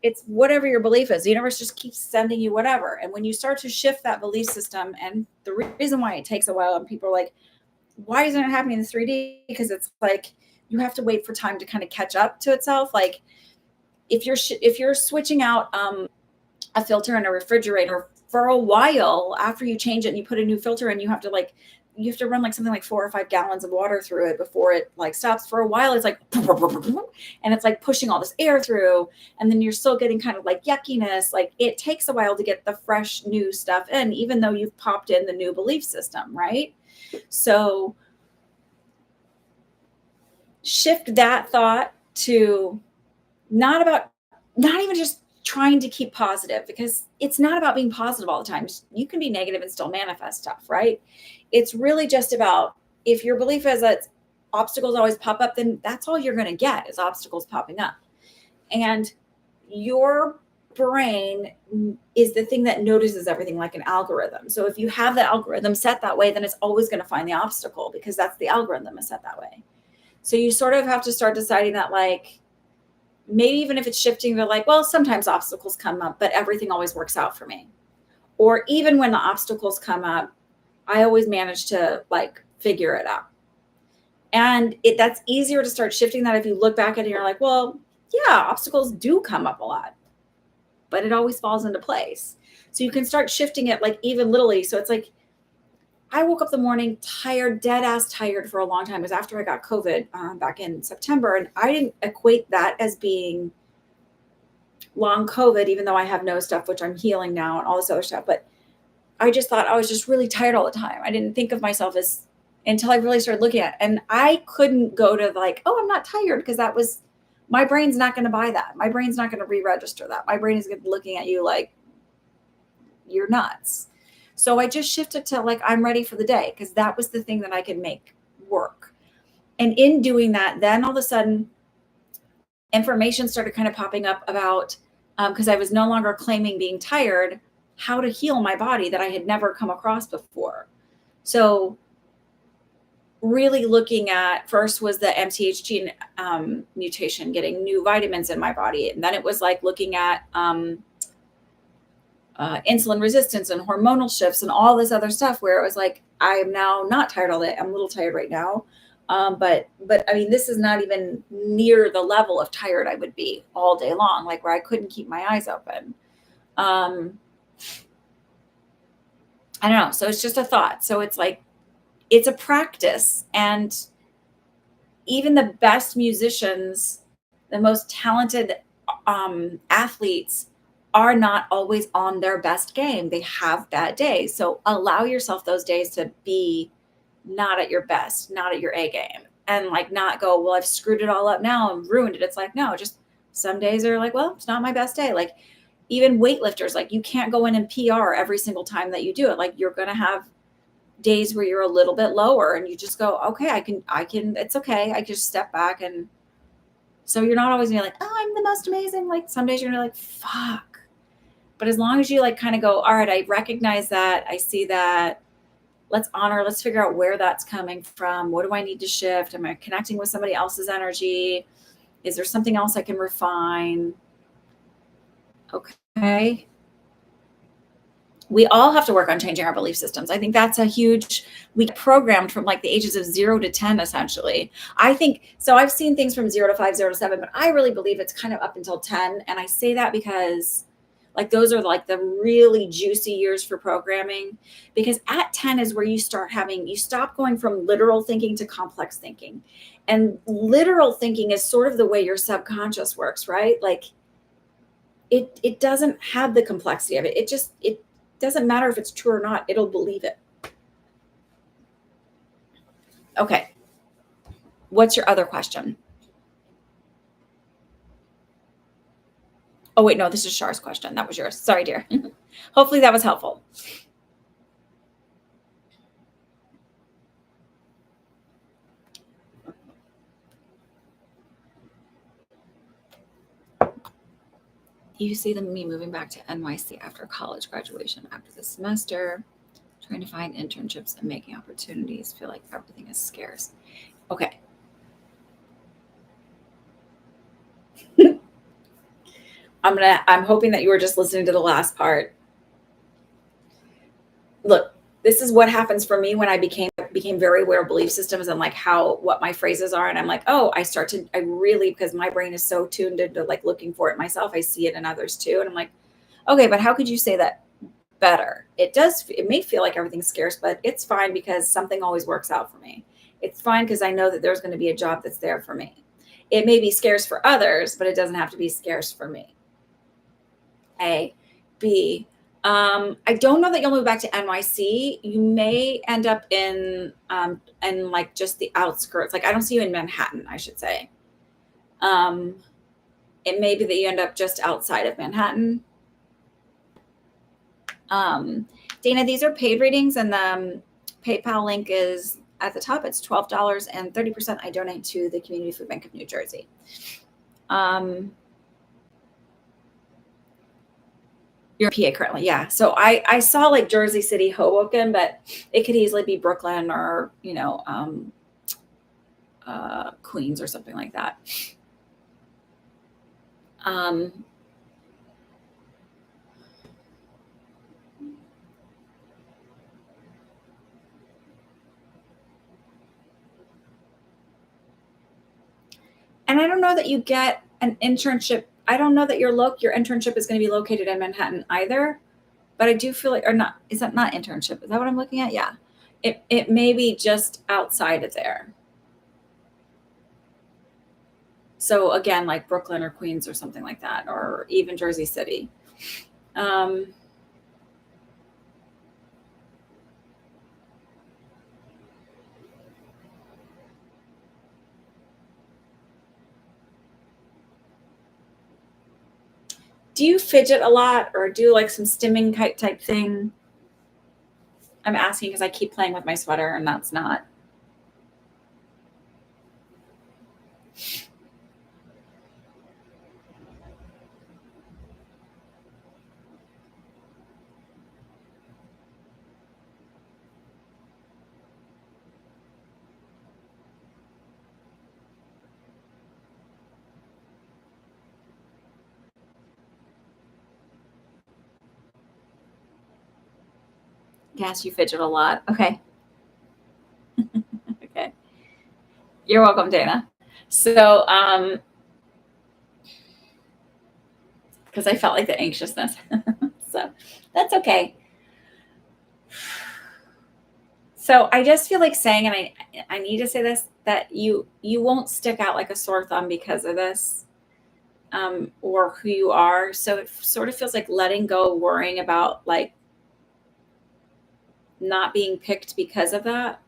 It's whatever your belief is. The universe just keeps sending you whatever. And when you start to shift that belief system, and the reason why it takes a while, and people are like, why isn't it happening in 3D? Because it's like you have to wait for time to kind of catch up to itself. Like if you're switching out a filter in a refrigerator for a while, after you change it and you put a new filter in, you have to like you have to run like something like 4 or 5 gallons of water through it before it like stops. For a while, it's like, and it's like pushing all this air through, and then you're still getting kind of like yuckiness. Like it takes a while to get the fresh new stuff in, even though you've popped in the new belief system, right? So shift that thought to not even just trying to keep positive, because it's not about being positive all the time. You can be negative and still manifest stuff, right? It's really just about, if your belief is that obstacles always pop up, then that's all you're going to get is obstacles popping up. And your brain is the thing that notices everything like an algorithm. So if you have the algorithm set that way, then it's always going to find the obstacle, because that's the algorithm is set that way. So you sort of have to start deciding that, like, maybe even if it's shifting to like, well, sometimes obstacles come up, but everything always works out for me. Or even when the obstacles come up, I always manage to like figure it out. And that's easier to start shifting that if you look back at it and you're like, well, yeah, obstacles do come up a lot, but it always falls into place. So you can start shifting it like even literally. So it's like, I woke up the morning tired, dead ass tired for a long time. It was after I got COVID back in September. And I didn't equate that as being long COVID, even though I have no stuff, which I'm healing now and all this other stuff. But I just thought I was just really tired all the time. I didn't think of myself as, until I really started looking at it. And I couldn't go to like, oh, I'm not tired, because that was, my brain's not going to buy that. My brain's not going to re-register that. My brain is going to be looking at you like you're nuts. So I just shifted to like, I'm ready for the day, because that was the thing that I could make work. And in doing that, then all of a sudden information started kind of popping up about, because I was no longer claiming being tired, how to heal my body that I had never come across before. So really looking at, first was the MTHG mutation, getting new vitamins in my body. And then it was like looking at insulin resistance and hormonal shifts and all this other stuff, where it was like, I am now not tired all day. I'm a little tired right now. But I mean, this is not even near the level of tired I would be all day long, like where I couldn't keep my eyes open. I don't know. So it's just a thought. So it's like, it's a practice. And even the best musicians, the most talented athletes are not always on their best game. They have bad days. So allow yourself those days to be not at your best, not at your A game, and like not go, well, I've screwed it all up now and ruined it. It's like, no, just some days are like, well, it's not my best day. Like even weightlifters, like you can't go in and PR every single time that you do it. Like you're going to have days where you're a little bit lower, and you just go, okay, I can, it's okay. I can just step back. And so you're not always gonna be like, oh, I'm the most amazing. Like some days you're gonna be like, fuck. But as long as you like kind of go, all right, I recognize that, I see that, let's figure out where that's coming from. What do I need to shift? Am I connecting with somebody else's energy? Is there something else I can refine? Okay. We all have to work on changing our belief systems. I think that's a huge, we get programmed from like the ages of 0 to 10, essentially. I think, so I've seen things from 0 to 5, 0 to 7, but I really believe it's kind of up until 10. And I say that because like those are like the really juicy years for programming, because at 10 is where you start having, you stop going from literal thinking to complex thinking. And literal thinking is sort of the way your subconscious works, right? Like it doesn't have the complexity of it. It doesn't matter if it's true or not, it'll believe it. Okay. What's your other question? Oh, wait, no, this is Char's question. That was yours. Sorry, dear. Hopefully that was helpful. You see me moving back to NYC after college graduation, after the semester, trying to find internships and making opportunities. Feel like everything is scarce. Okay. I'm hoping that you were just listening to the last part. Look, this is what happens for me when I became very aware of belief systems and like what my phrases are. And I'm like, oh, I really, because my brain is so tuned into like looking for it myself, I see it in others too. And I'm like, okay, but how could you say that better. It may feel like everything's scarce, but it's fine because something always works out for me. It's fine because I know that there's going to be a job that's there for me. It may be scarce for others, but it doesn't have to be scarce for me. A. B. I don't know that you'll move back to NYC. You may end up in like just the outskirts. Like I don't see you in Manhattan, I should say. It may be that you end up just outside of Manhattan. Dana, these are paid readings, and the PayPal link is at the top. It's $12 and 30% I donate to the Community Food Bank of New Jersey. You're PA currently, yeah. So I saw like Jersey City, Hoboken, but it could easily be Brooklyn or Queens or something like that. And I don't know that you get an internship. I don't know that your internship is going to be located in Manhattan either, but I do feel like, or not, is that not internship? Is that what I'm looking at? Yeah. It may be just outside of there. So again, like Brooklyn or Queens or something like that, or even Jersey City. Do you fidget a lot or do like some stimming type thing? I'm asking because I keep playing with my sweater and that's not. Yes, you fidget a lot. Okay. Okay. You're welcome, Dana. So, because I felt like the anxiousness. So that's okay. So I just feel like saying, and I need to say this, that you won't stick out like a sore thumb because of this, or who you are. So it sort of feels like letting go, worrying about like not being picked because of that.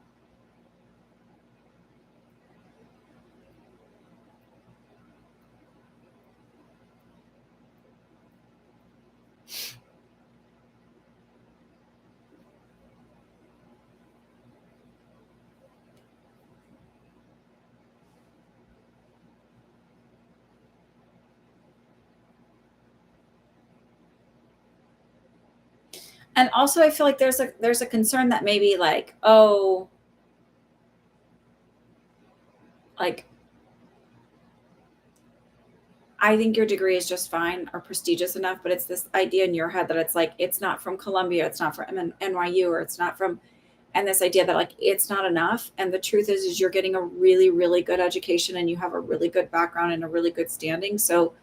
And also I feel like there's a concern that maybe like, oh, like I think your degree is just fine or prestigious enough, but it's this idea in your head that it's like, it's not from Columbia, it's not from NYU, or it's not from, and this idea that like, it's not enough. And the truth is you're getting a really, really good education and you have a really good background and a really good standing. So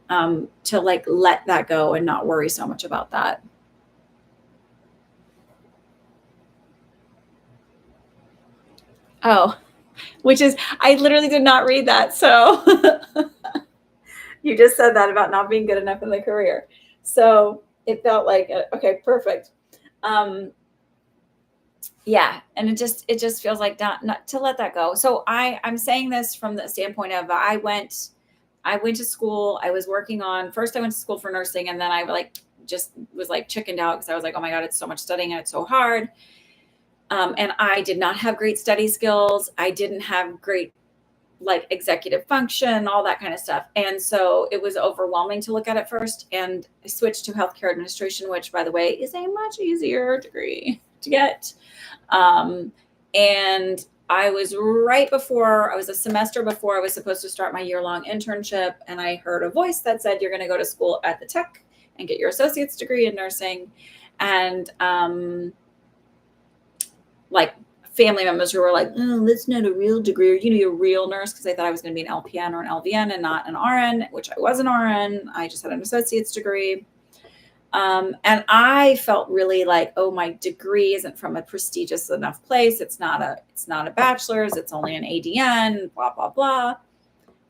to like, let that go and not worry so much about that. Oh, which is, I literally did not read that. So you just said that about not being good enough in the career. So it felt like, okay, perfect. Yeah. And it just feels like not to let that go. So I'm saying this from the standpoint of, I went to school. I was working on, first I went to school for nursing, and then I like, just was like chickened out because I was like, oh my God, it's so much studying and it's so hard. And I did not have great study skills. I didn't have great like executive function, all that kind of stuff. And so it was overwhelming to look at it first. And I switched to healthcare administration, which by the way, is a much easier degree to get. And I was I was a semester before I was supposed to start my year-long internship. And I heard a voice that said, you're going to go to school at the Tech and get your associate's degree in nursing. And, like family members who were like, oh, that's not a real degree, or, you're a real nurse, because they thought I was going to be an LPN or an LVN and not an RN, which I was an RN. I just had an associate's degree. And I felt really like, oh, my degree isn't from a prestigious enough place. It's not a bachelor's. It's only an ADN, blah, blah, blah.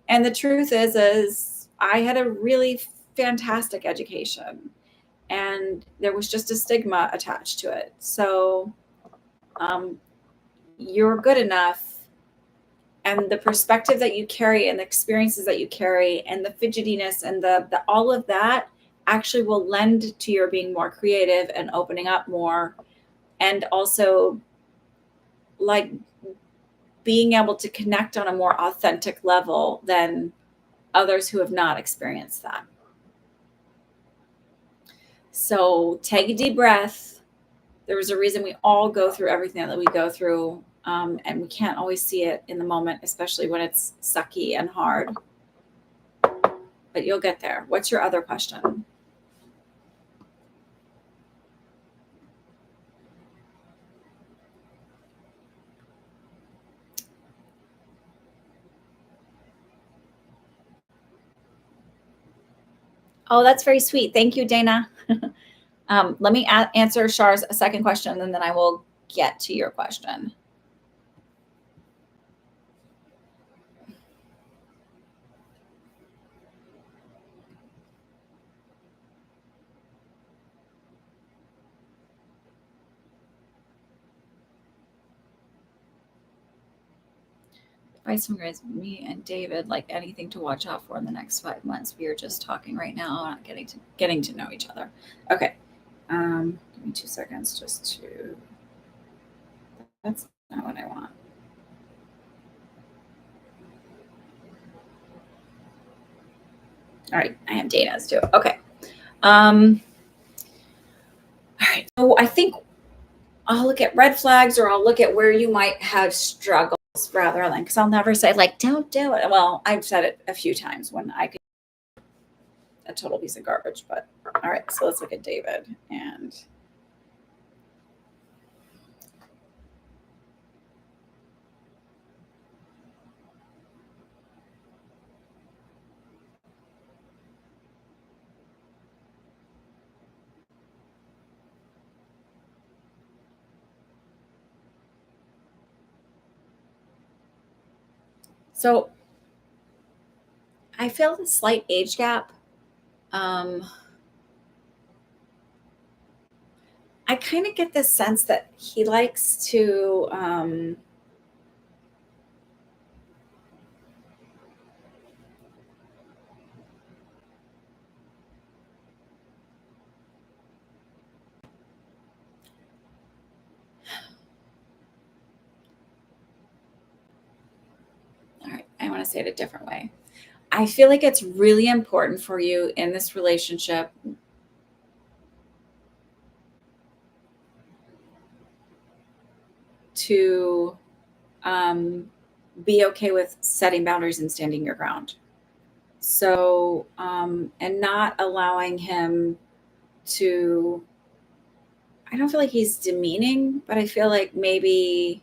And the truth is I had a really fantastic education, and there was just a stigma attached to it. So um, you're good enough, and the perspective that you carry and the experiences that you carry and the fidgetiness and the all of that actually will lend to your being more creative and opening up more, and also like being able to connect on a more authentic level than others who have not experienced that. So take a deep breath. There's a reason we all go through everything that we go through, and we can't always see it in the moment, especially when it's sucky and hard. But you'll get there. What's your other question? Oh, that's very sweet. Thank you, Dana. Let me answer Shar's second question, and then I will get to your question. Advice from guys, me and David, like anything to watch out for in the next 5 months. We are just talking right now, not getting to know each other. Okay. Give me 2 seconds just to. That's not what I want. All right, I have Dana's too. Okay. All right. So I think I'll look at red flags, or I'll look at where you might have struggles rather than, because I'll never say like don't do it. Well, I've said it a few times when I could a total piece of garbage. But all right, so let's look at David. And so I feel the slight age gap. I kind of get this sense that he likes to all right, I want to say it a different way. I feel like it's really important for you in this relationship to be okay with setting boundaries and standing your ground. So, and not allowing him to, I don't feel like he's demeaning, but I feel like maybe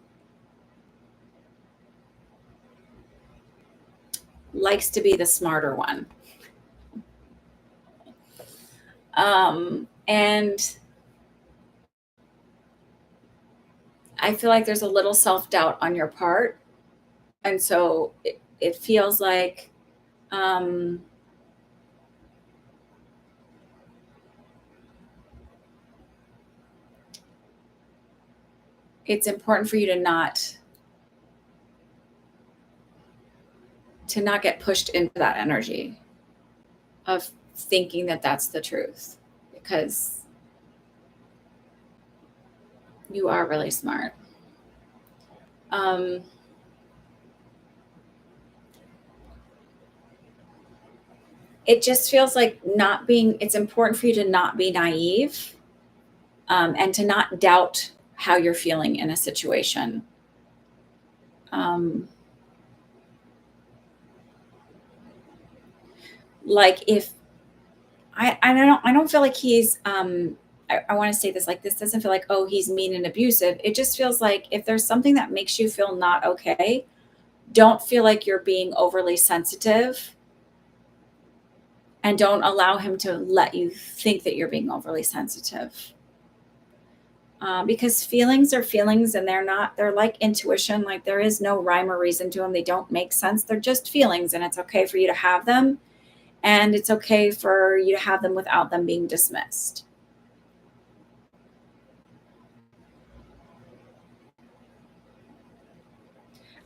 likes to be the smarter one. And I feel like there's a little self doubt on your part. And so it feels like um, it's important for you to not get pushed into that energy of thinking that that's the truth, because you are really smart. It just feels like it's important for you to not be naive, and to not doubt how you're feeling in a situation. Like if I don't feel like he's I want to say this, like, this doesn't feel like, oh, he's mean and abusive. It just feels like if there's something that makes you feel not okay, don't feel like you're being overly sensitive, And don't allow him to let you think that you're being overly sensitive. Because feelings are feelings, and they're like intuition. Like, there is no rhyme or reason to them. They don't make sense. They're just feelings, and it's okay for you to have them. And it's okay for you to have them without them being dismissed.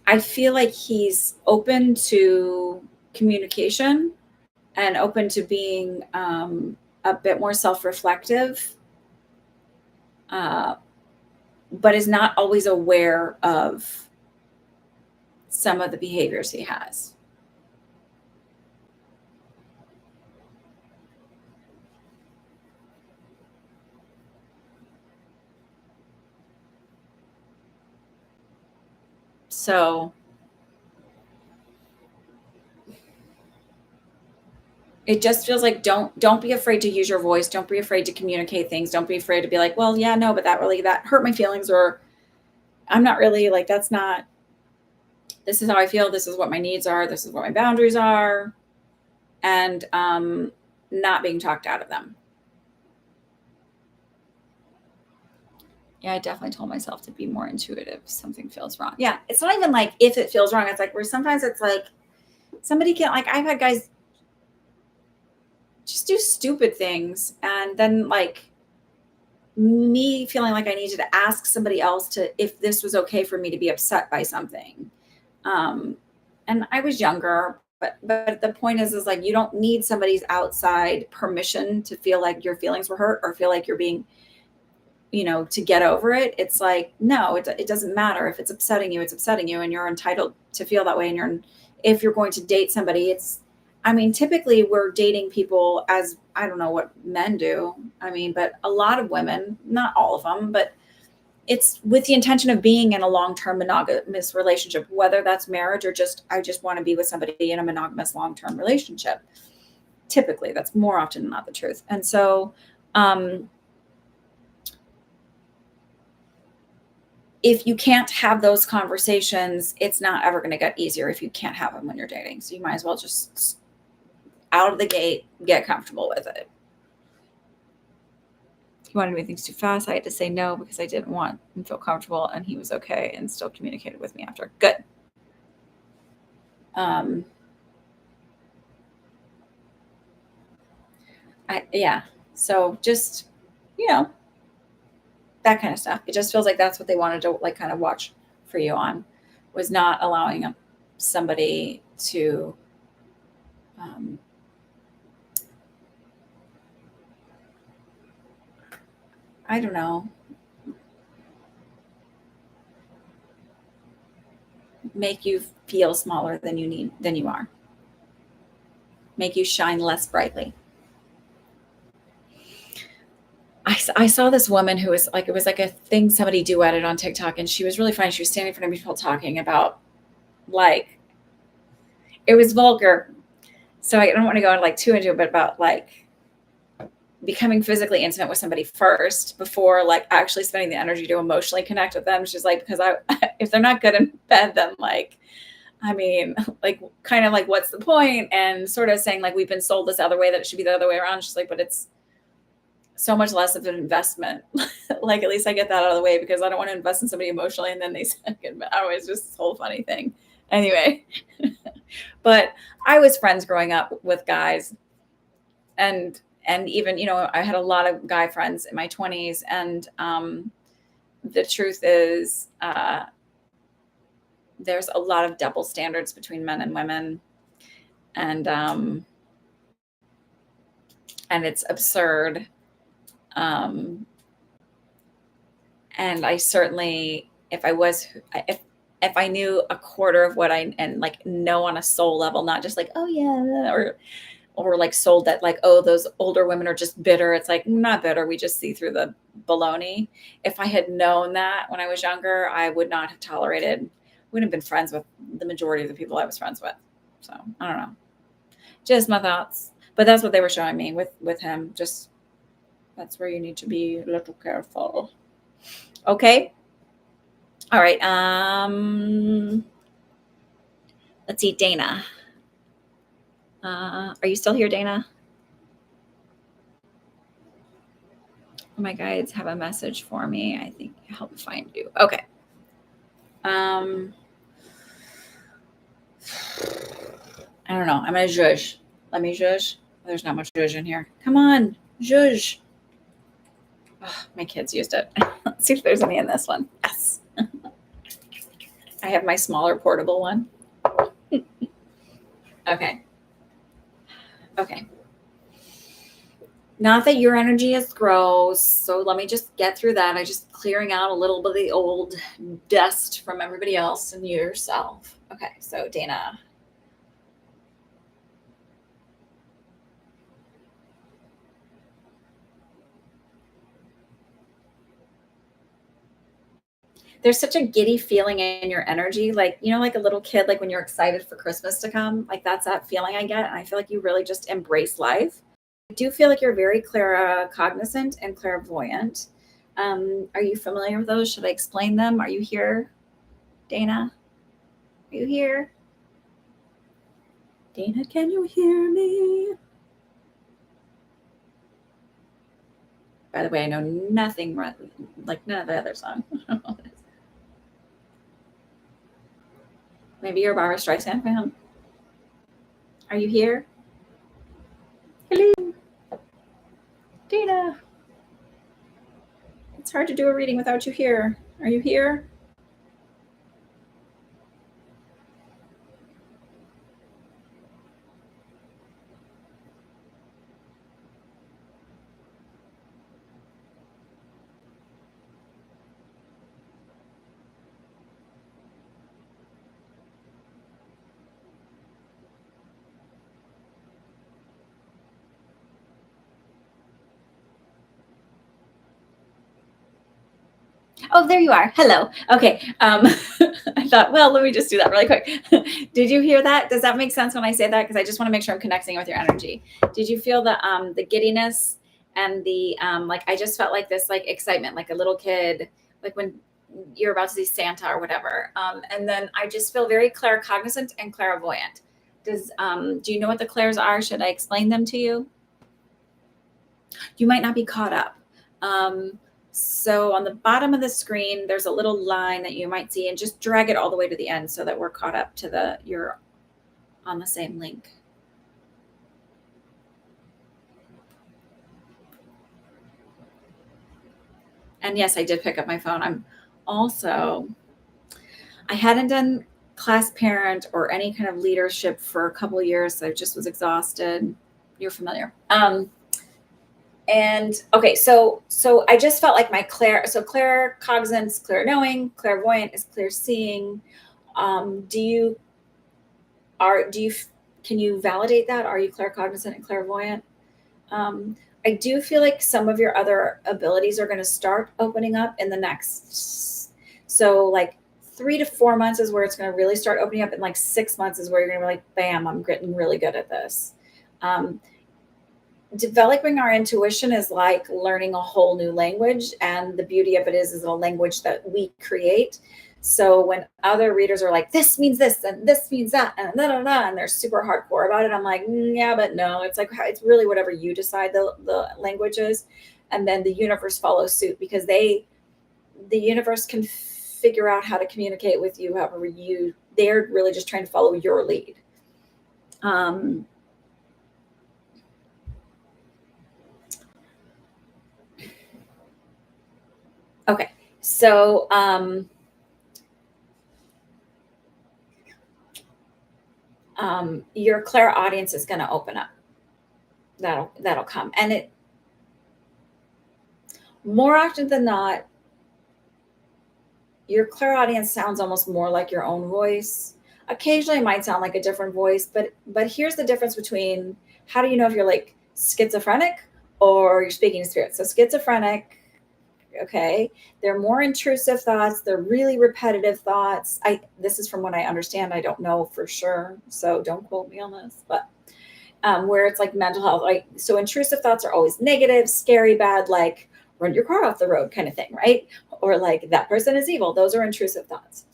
I feel like he's open to communication and open to being a bit more self-reflective, uh, but is not always aware of some of the behaviors he has. So it just feels like don't be afraid to use your voice. Don't be afraid to communicate things. Don't be afraid to be like, well, yeah, no, but that hurt my feelings, or I'm not really like, that's not, this is how I feel. This is what my needs are. This is what my boundaries are. And not being talked out of them. Yeah, I definitely told myself to be more intuitive. Something feels wrong. Yeah, it's not even like if it feels wrong. It's like where sometimes it's like somebody can't, like, I've had guys just do stupid things, and then like me feeling like I needed to ask somebody else to if this was okay for me to be upset by something. And I was younger, but the point is like you don't need somebody's outside permission to feel like your feelings were hurt or feel like you're being, to get over it. It's like, no, it doesn't matter if it's upsetting you, and you're entitled to feel that way. And if you're going to date somebody, typically we're dating people as, I don't know what men do. But a lot of women, not all of them, but it's with the intention of being in a long-term monogamous relationship, whether that's marriage or just, I just want to be with somebody in a monogamous long-term relationship. Typically, that's more often than not the truth. And so, if you can't have those conversations, it's not ever going to get easier if you can't have them when you're dating. So you might as well just out of the gate, get comfortable with it. He wanted me things too fast. I had to say no because I didn't want him to feel comfortable, and he was okay and still communicated with me after. Good. Yeah. So just, that kind of stuff. It just feels like that's what they wanted to like kind of watch for you on, was not allowing somebody to I don't know, make you feel smaller than you are, make you shine less brightly. I saw this woman who was like, it was like a thing somebody duetted on TikTok, and she was really funny. She was standing in front of people talking about, like, it was vulgar. So I don't want to go like too into it, but about like becoming physically intimate with somebody first before like actually spending the energy to emotionally connect with them. She's like, because if they're not good in bed, then like, like kind of like, what's the point? And sort of saying like, we've been sold this other way that it should be the other way around. She's like, but it's so much less of an investment. Like, at least I get that out of the way, because I don't want to invest in somebody emotionally and then they second. But it's just this whole funny thing. Anyway, but I was friends growing up with guys, and even, I had a lot of guy friends in my 20s. And the truth is, there's a lot of double standards between men and women. And it's absurd. And I certainly, if I knew a quarter of what and like know on a soul level, not just like, oh yeah, or like sold that like, oh, those older women are just bitter. It's like, not bitter. We just see through the baloney. If I had known that when I was younger, I would not have tolerated, wouldn't have been friends with the majority of the people I was friends with. So I don't know. Just my thoughts. But that's what they were showing me with him. Just, that's where you need to be a little careful. Okay. All right. Let's see, Dana. Are you still here, Dana? My guides have a message for me. I think help find you. Okay. I don't know. I'm gonna zhuzh. Let me zhuzh. There's not much zhuzh in here. Come on, zhuzh. Oh, my kids used it. Let's see if there's any in this one. Yes. I have my smaller portable one. Okay. Okay. Not that your energy is gross. So let me just get through that. I just clearing out a little bit of the old dust from everybody else and yourself. Okay. So Dana. There's such a giddy feeling in your energy. Like, you know, like a little kid, like when you're excited for Christmas to come, like that's that feeling I get. And I feel like you really just embrace life. I do feel like you're very claircognizant and clairvoyant. Are you familiar with those? Should I explain them? Are you here, Dana? Are you here? Dana, can you hear me? By the way, I know nothing like none of the other song. Maybe you're a Barbra Streisand fan. Are you here? Hello, Dana. It's hard to do a reading without you here. Are you here? Oh, there you are. Hello. Okay. I thought, well, let me just do that really quick. Did you hear that? Does that make sense when I say that? Because I just want to make sure I'm connecting with your energy. Did you feel the giddiness and the like? I just felt like this like excitement, like a little kid, like when you're about to see Santa or whatever. And then I just feel very claircognizant and clairvoyant. Do you know what the clairs are? Should I explain them to you? You might not be caught up. So on the bottom of the screen, there's a little line that you might see, and just drag it all the way to the end so that we're caught up to you're on the same link. And yes, I did pick up my phone. I hadn't done class parent or any kind of leadership for a couple of years. So I just was exhausted. You're familiar. And okay, so I just felt like my claircognizance, clear knowing, clairvoyant is clear seeing. Can you validate that? Are you claircognizant and clairvoyant? I do feel like some of your other abilities are going to start opening up in the next. So like 3 to 4 months is where it's going to really start opening up, and like 6 months is where you're going to be like, bam, I'm getting really good at this. Developing our intuition is like learning a whole new language, and the beauty of it is a language that we create. So when other readers are like, this means this and this means that and and they're super hardcore about it, I'm like, yeah, but no, it's like it's really whatever you decide the language is, and then the universe follows suit, because the universe can figure out how to communicate with you however they're really just trying to follow your lead. Okay, so your clairaudience is going to open up. That'll come, and it more often than not, your clairaudience sounds almost more like your own voice. Occasionally, it might sound like a different voice, but here's the difference between how do you know if you're like schizophrenic or you're speaking to spirits? So schizophrenic. Okay, they're more intrusive thoughts. They're really repetitive thoughts. This is from what I understand. I don't know for sure, so don't quote me on this. But where it's like mental health, like so intrusive thoughts are always negative, scary, bad, like run your car off the road kind of thing, right? Or like that person is evil. Those are intrusive thoughts.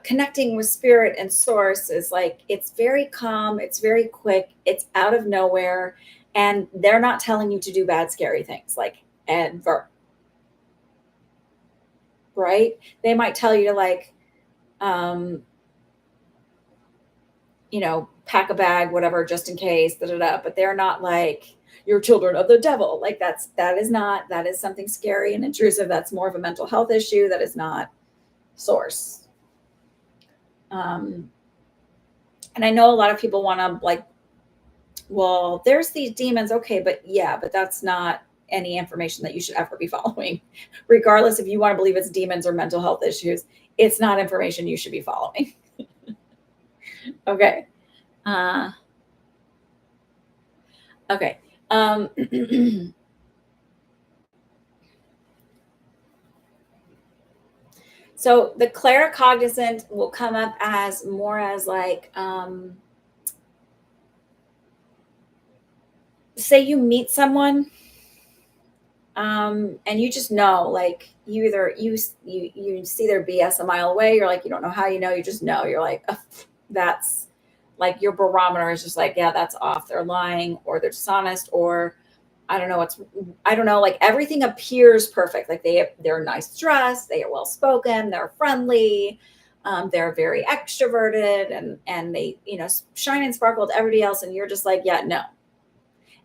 Connecting with spirit and source is like it's very calm, it's very quick, it's out of nowhere, And they're not telling you to do bad, scary things like ever. Right? They might tell you to like, um, pack a bag, whatever, just in case, da, da, da. But they're not like, you're children of the devil. Like that is something scary and intrusive. That's more of a mental health issue. That is not source. And I know a lot of people want to like, well, there's these demons. Okay. But yeah, but that's not any information that you should ever be following, regardless if you want to believe it's demons or mental health issues. It's not information you should be following. Okay. Okay. So the claircognizant will come up as more as like, say you meet someone, and you just know, like you either you see their BS a mile away. You're like, you don't know how you know, you just know. You're like, ugh, that's like your barometer is just like, yeah, that's off. They're lying or they're dishonest or I don't know, like everything appears perfect. Like they're nice dressed, they are well spoken, they're friendly, they're very extroverted and they, shine and sparkle to everybody else. And you're just like, yeah, no.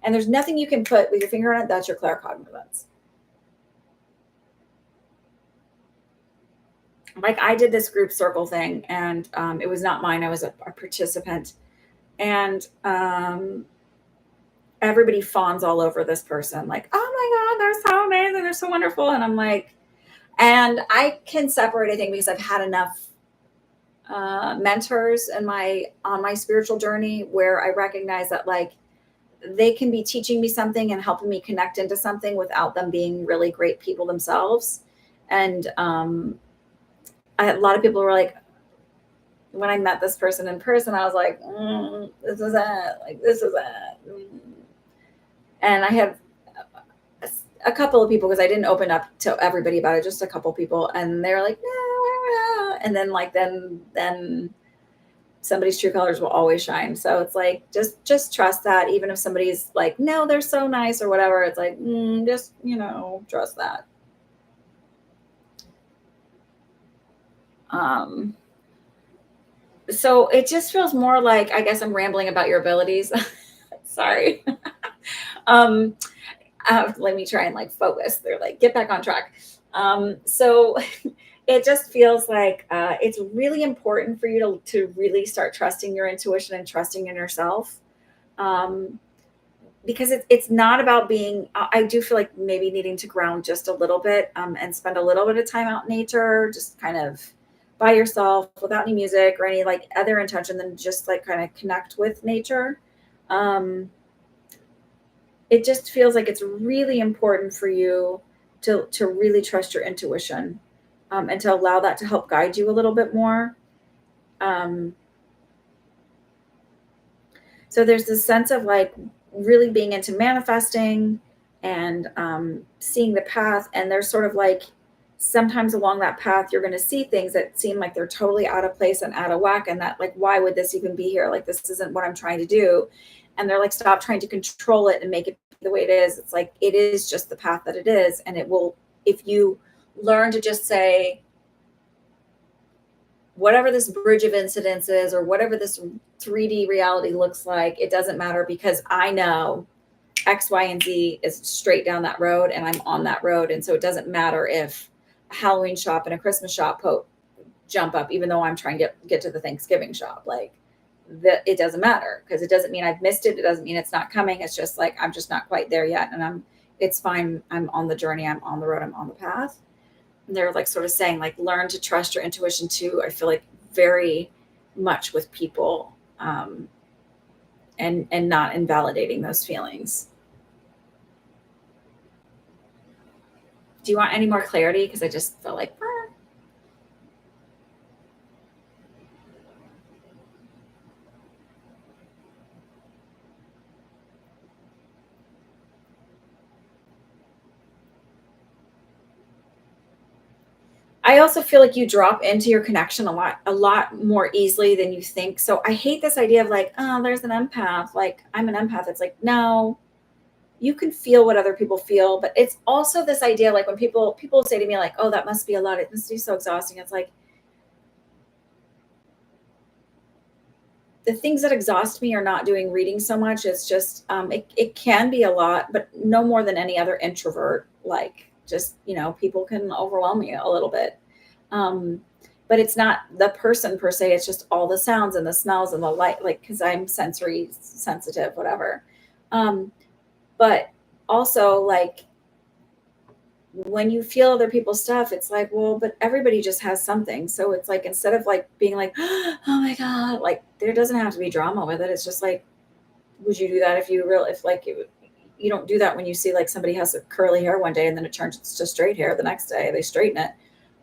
And there's nothing you can put with your finger on it. That's your claircognizance. Like I did this group circle thing and it was not mine. I was a participant. And everybody fawns all over this person. Like, oh my God, they're so amazing. They're so wonderful. And I'm like, and I can separate, I think, because I've had enough mentors on my spiritual journey where I recognize that like they can be teaching me something and helping me connect into something without them being really great people themselves. And a lot of people were like, when I met this person in person, I was like, this is it. Like, this is it. And I had a couple of people, because I didn't open up to everybody about it, just a couple people. And they were like, no. And then like, then somebody's true colors will always shine. So it's like, just trust that. Even if somebody's like, no, they're so nice or whatever, it's like, just, trust that. So it just feels more like, I guess I'm rambling about your abilities. Sorry. Let me try and like focus. They're like, get back on track. So it just feels like it's really important for you to really start trusting your intuition and trusting in yourself. Because it's not about being, I do feel like maybe needing to ground just a little bit and spend a little bit of time out in nature, just kind of by yourself without any music or any like other intention than just like kind of connect with nature. It just feels like it's really important for you to really trust your intuition and to allow that to help guide you a little bit more. So there's this sense of like really being into manifesting and seeing the path. And there's sort of like sometimes along that path, you're going to see things that seem like they're totally out of place and out of whack. And that like, why would this even be here? Like, this isn't what I'm trying to do. And they're like, stop trying to control it and make it the way it is. It's like, it is just the path that it is. And it will, if you learn to just say, whatever this bridge of incidents is, or whatever this 3D reality looks like, it doesn't matter because I know X, Y, and Z is straight down that road and I'm on that road. And so it doesn't matter if a Halloween shop and a Christmas shop jump up, even though I'm trying to get to the Thanksgiving shop. Like, it doesn't matter because it doesn't mean I've missed it. It doesn't mean it's not coming. It's just like, I'm just not quite there yet. And it's fine. I'm on the journey. I'm on the road. I'm on the path. And they're like sort of saying like, learn to trust your intuition too. I feel like very much with people and not invalidating those feelings. Do you want any more clarity? Because I just felt like, I also feel like you drop into your connection a lot more easily than you think. So I hate this idea of like, oh, there's an empath. Like, I'm an empath. It's like, no, you can feel what other people feel, but it's also this idea, like when people say to me like, oh, that must be a lot, it must be so exhausting. It's like, the things that exhaust me are not doing reading so much. It's just it can be a lot, but no more than any other introvert. Like, just, people can overwhelm you a little bit. Um, but it's not the person per se. It's just all the sounds and the smells and the light, like, because I'm sensory sensitive, whatever. But also, like, when you feel other people's stuff, it's like, well, but everybody just has something. So it's like, instead of like being like, oh my God, like, there doesn't have to be drama with it. It's just like, would you do that if like you don't do that when you see like somebody has a curly hair one day and then it turns to straight hair the next day, they straighten it.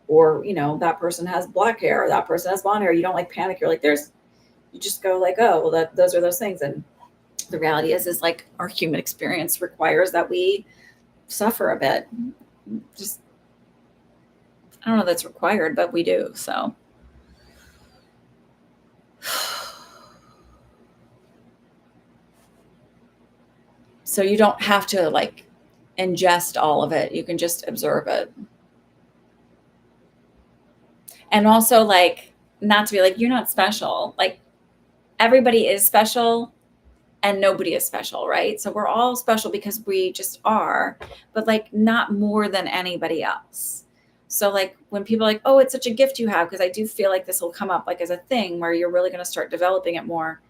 Or, that person has black hair or that person has blonde hair. You don't like panic. You're like, you just go like, oh, well, those are those things. And the reality is like our human experience requires that we suffer a bit. Just, I don't know that's required, but we do. So you don't have to like ingest all of it. You can just observe it. And also, like, not to be like, you're not special. Like, everybody is special and nobody is special, right? So we're all special because we just are, but like not more than anybody else. So like when people are like, oh, it's such a gift you have, because I do feel like this will come up like as a thing where you're really going to start developing it more.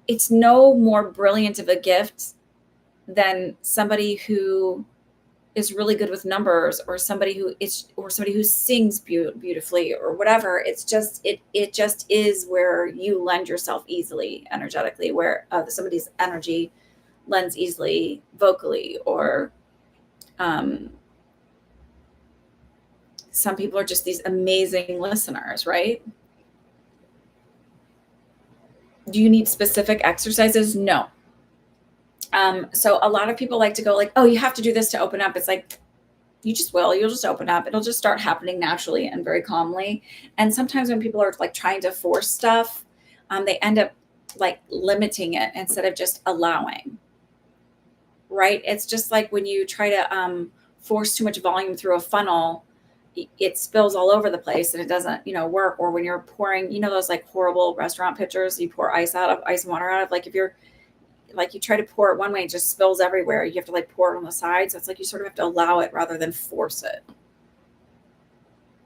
It's no more brilliant of a gift than somebody who is really good with numbers, or somebody who sings beautifully or whatever. It's just, it just is where you lend yourself easily energetically, where somebody's energy lends easily vocally, or some people are just these amazing listeners, right? Do you need specific exercises? No. So a lot of people like to go like, oh, you have to do this to open up. It's like, you'll just open up. It'll just start happening naturally and very calmly. And sometimes when people are like trying to force stuff, they end up like limiting it instead of just allowing, right? It's just like when you try to force too much volume through a funnel, it spills all over the place and it doesn't, work. Or when you're pouring, those like horrible restaurant pitchers, you pour ice and water out of, like, if you're like, you try to pour it one way, it just spills everywhere. You have to like pour it on the side. So it's like, you sort of have to allow it rather than force it.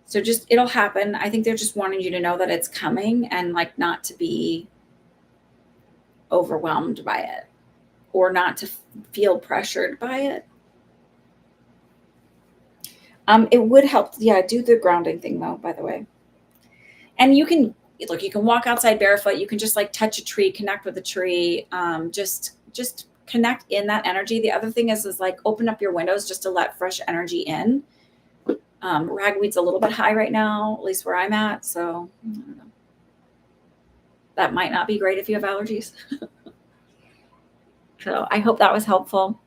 So just, it'll happen. I think they're just wanting you to know that it's coming, and like not to be overwhelmed by it, or not to feel pressured by it. It would help. Yeah. Do the grounding thing though, by the way. And you can walk outside barefoot. You can just like touch a tree, connect with a tree. Just connect in that energy. The other thing is like open up your windows just to let fresh energy in. Ragweed's a little bit high right now, at least where I'm at. So I don't know. That might not be great if you have allergies. So I hope that was helpful.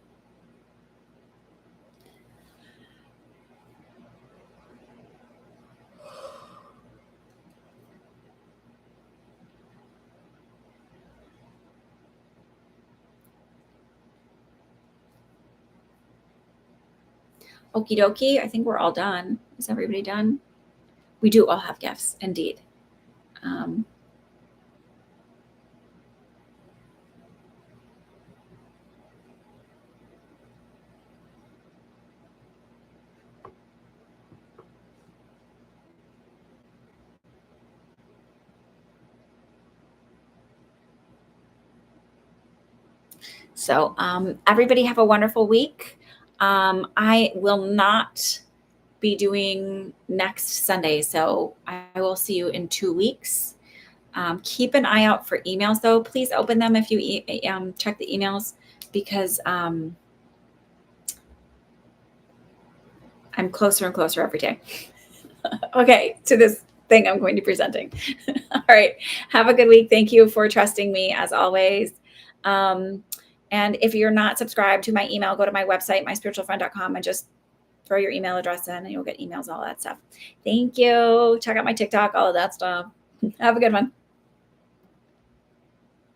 Okie dokie. I think we're all done. Is everybody done? We do all have gifts, indeed. So everybody have a wonderful week. I will not be doing next Sunday, so I will see you in 2 weeks. Keep an eye out for emails, though. Please open them if you check the emails, because I'm closer and closer every day. Okay, to this thing I'm going to be presenting. All right. Have a good week. Thank you for trusting me as always. And if you're not subscribed to my email, go to my website, myspiritualfriend.com, and just throw your email address in and you'll get emails, all that stuff. Thank you. Check out my TikTok, all of that stuff. Have a good one.